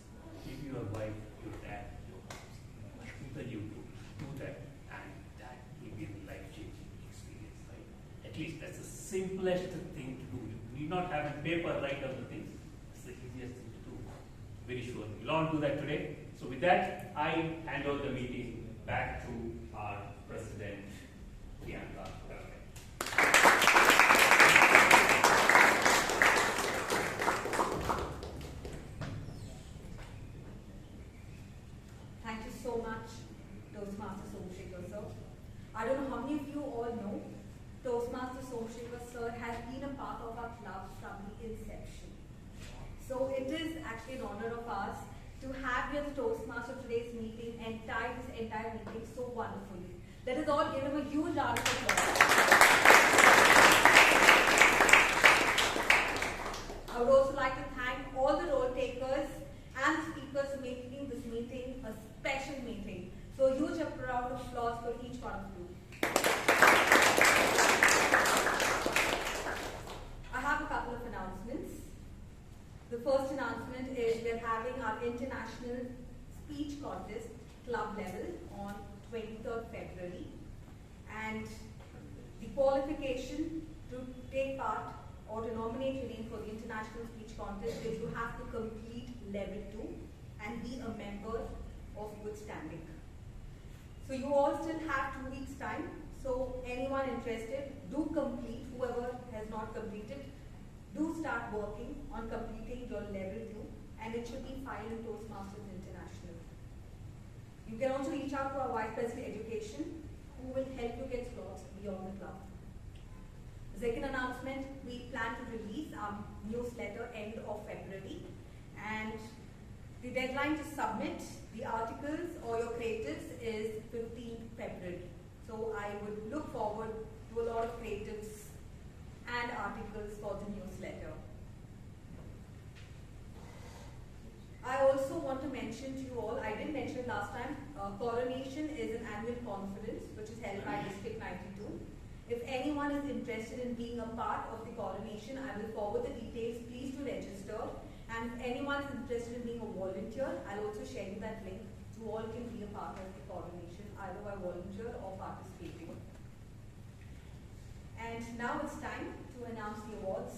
Maybe your wife, your dad, your house. I impel you to do that, and that will be a life-changing experience, right? At least that's the simplest thing to do. You need not have a paper write down the things. It's the easiest thing to do. Very sure. We'll all do that today. So with that, I hand over the meeting back to our President, Priyanka. Thank you so much, Toastmaster Somashekar sir. I don't know how many of you all know, Toastmaster Somashekar sir has been a part of our club from the inception. So it is actually an honor of ours to have you as Toastmaster today's meeting and tie this entire meeting so wonderfully. Let us all give him a huge round of applause. I would also like to thank all the role takers and speakers for making this meeting a special meeting. So a huge round of applause for each one of you. I have a couple of announcements. The first announcement is we're having our international speech contest club level on 23rd February, and the qualification to take part or to nominate your name for the international speech contest is you have to complete level 2 and be a member of good standing. So you all still have 2 weeks time. So anyone interested, do complete. Whoever has not completed, do start working on completing your level 2 and it should be filed in Toastmasters International. You can also reach out to our Vice President Education who will help you get slots beyond the club. The second announcement, we plan to release our newsletter end of February and the deadline to submit the articles or your creatives is 15th February. So I would look forward to a lot of creatives and articles for the newsletter. I also want to mention to you all, I didn't mention it last time, Coronation is an annual conference which is held by District 92. If anyone is interested in being a part of the Coronation, I will forward the details. Please do register. And if anyone is interested in being a volunteer, I'll also share you that link. You all can be a part of the Coronation, either by volunteer or participating. And now it's time to announce the awards.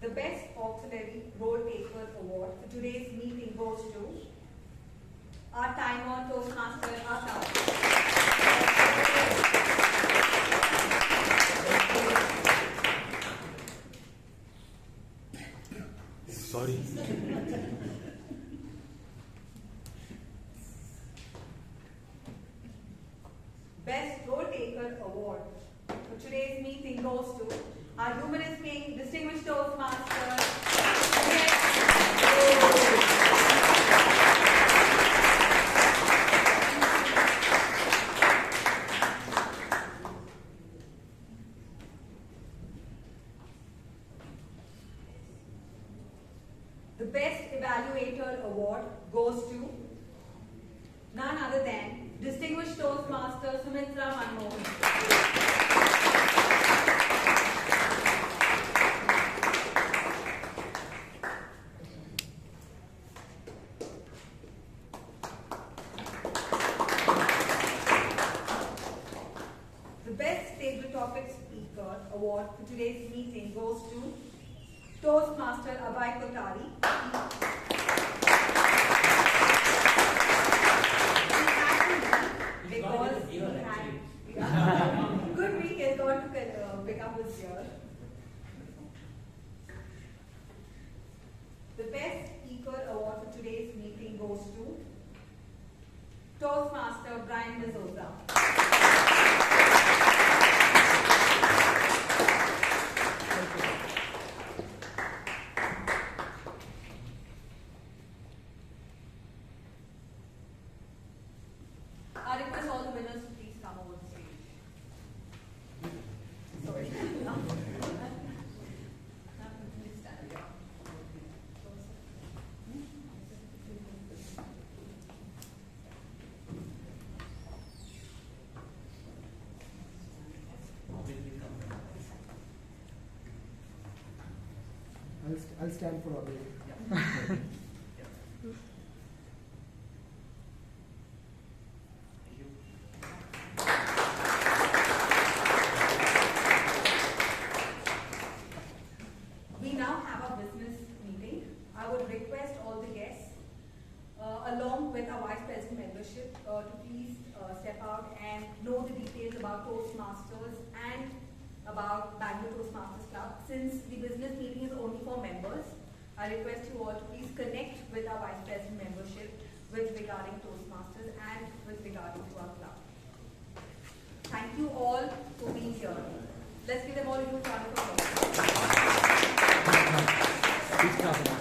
The Best Auxiliary Role Taker Award for today's meeting goes to our timer, Toastmaster Arka. Sorry. Best Role Taker Award for today's meeting goes to our humorous king, distinguished Toastmaster. The Best Evaluator Award goes to none other than distinguished Toastmaster Sumitra Manamohan. Award for today's meeting goes to Toastmaster Abhay Kotari. Because he had good week has got to pick up his year. The Best Speaker Award for today's meeting goes to Toastmaster Bryan D'Souza. I request all the winners to please come over the stage. Sorry. I'll stand for all. We now have a business meeting. I would request all the guests, along with our Vice President membership, to please step out and know the details about Toastmasters and about Bangalore Toastmasters Club. Since the business meeting is only for members, I request you all to please connect with our Vice President membership with regarding Toastmasters and with regarding to our club. Thank you all for being here. Let's give them all a huge round of applause.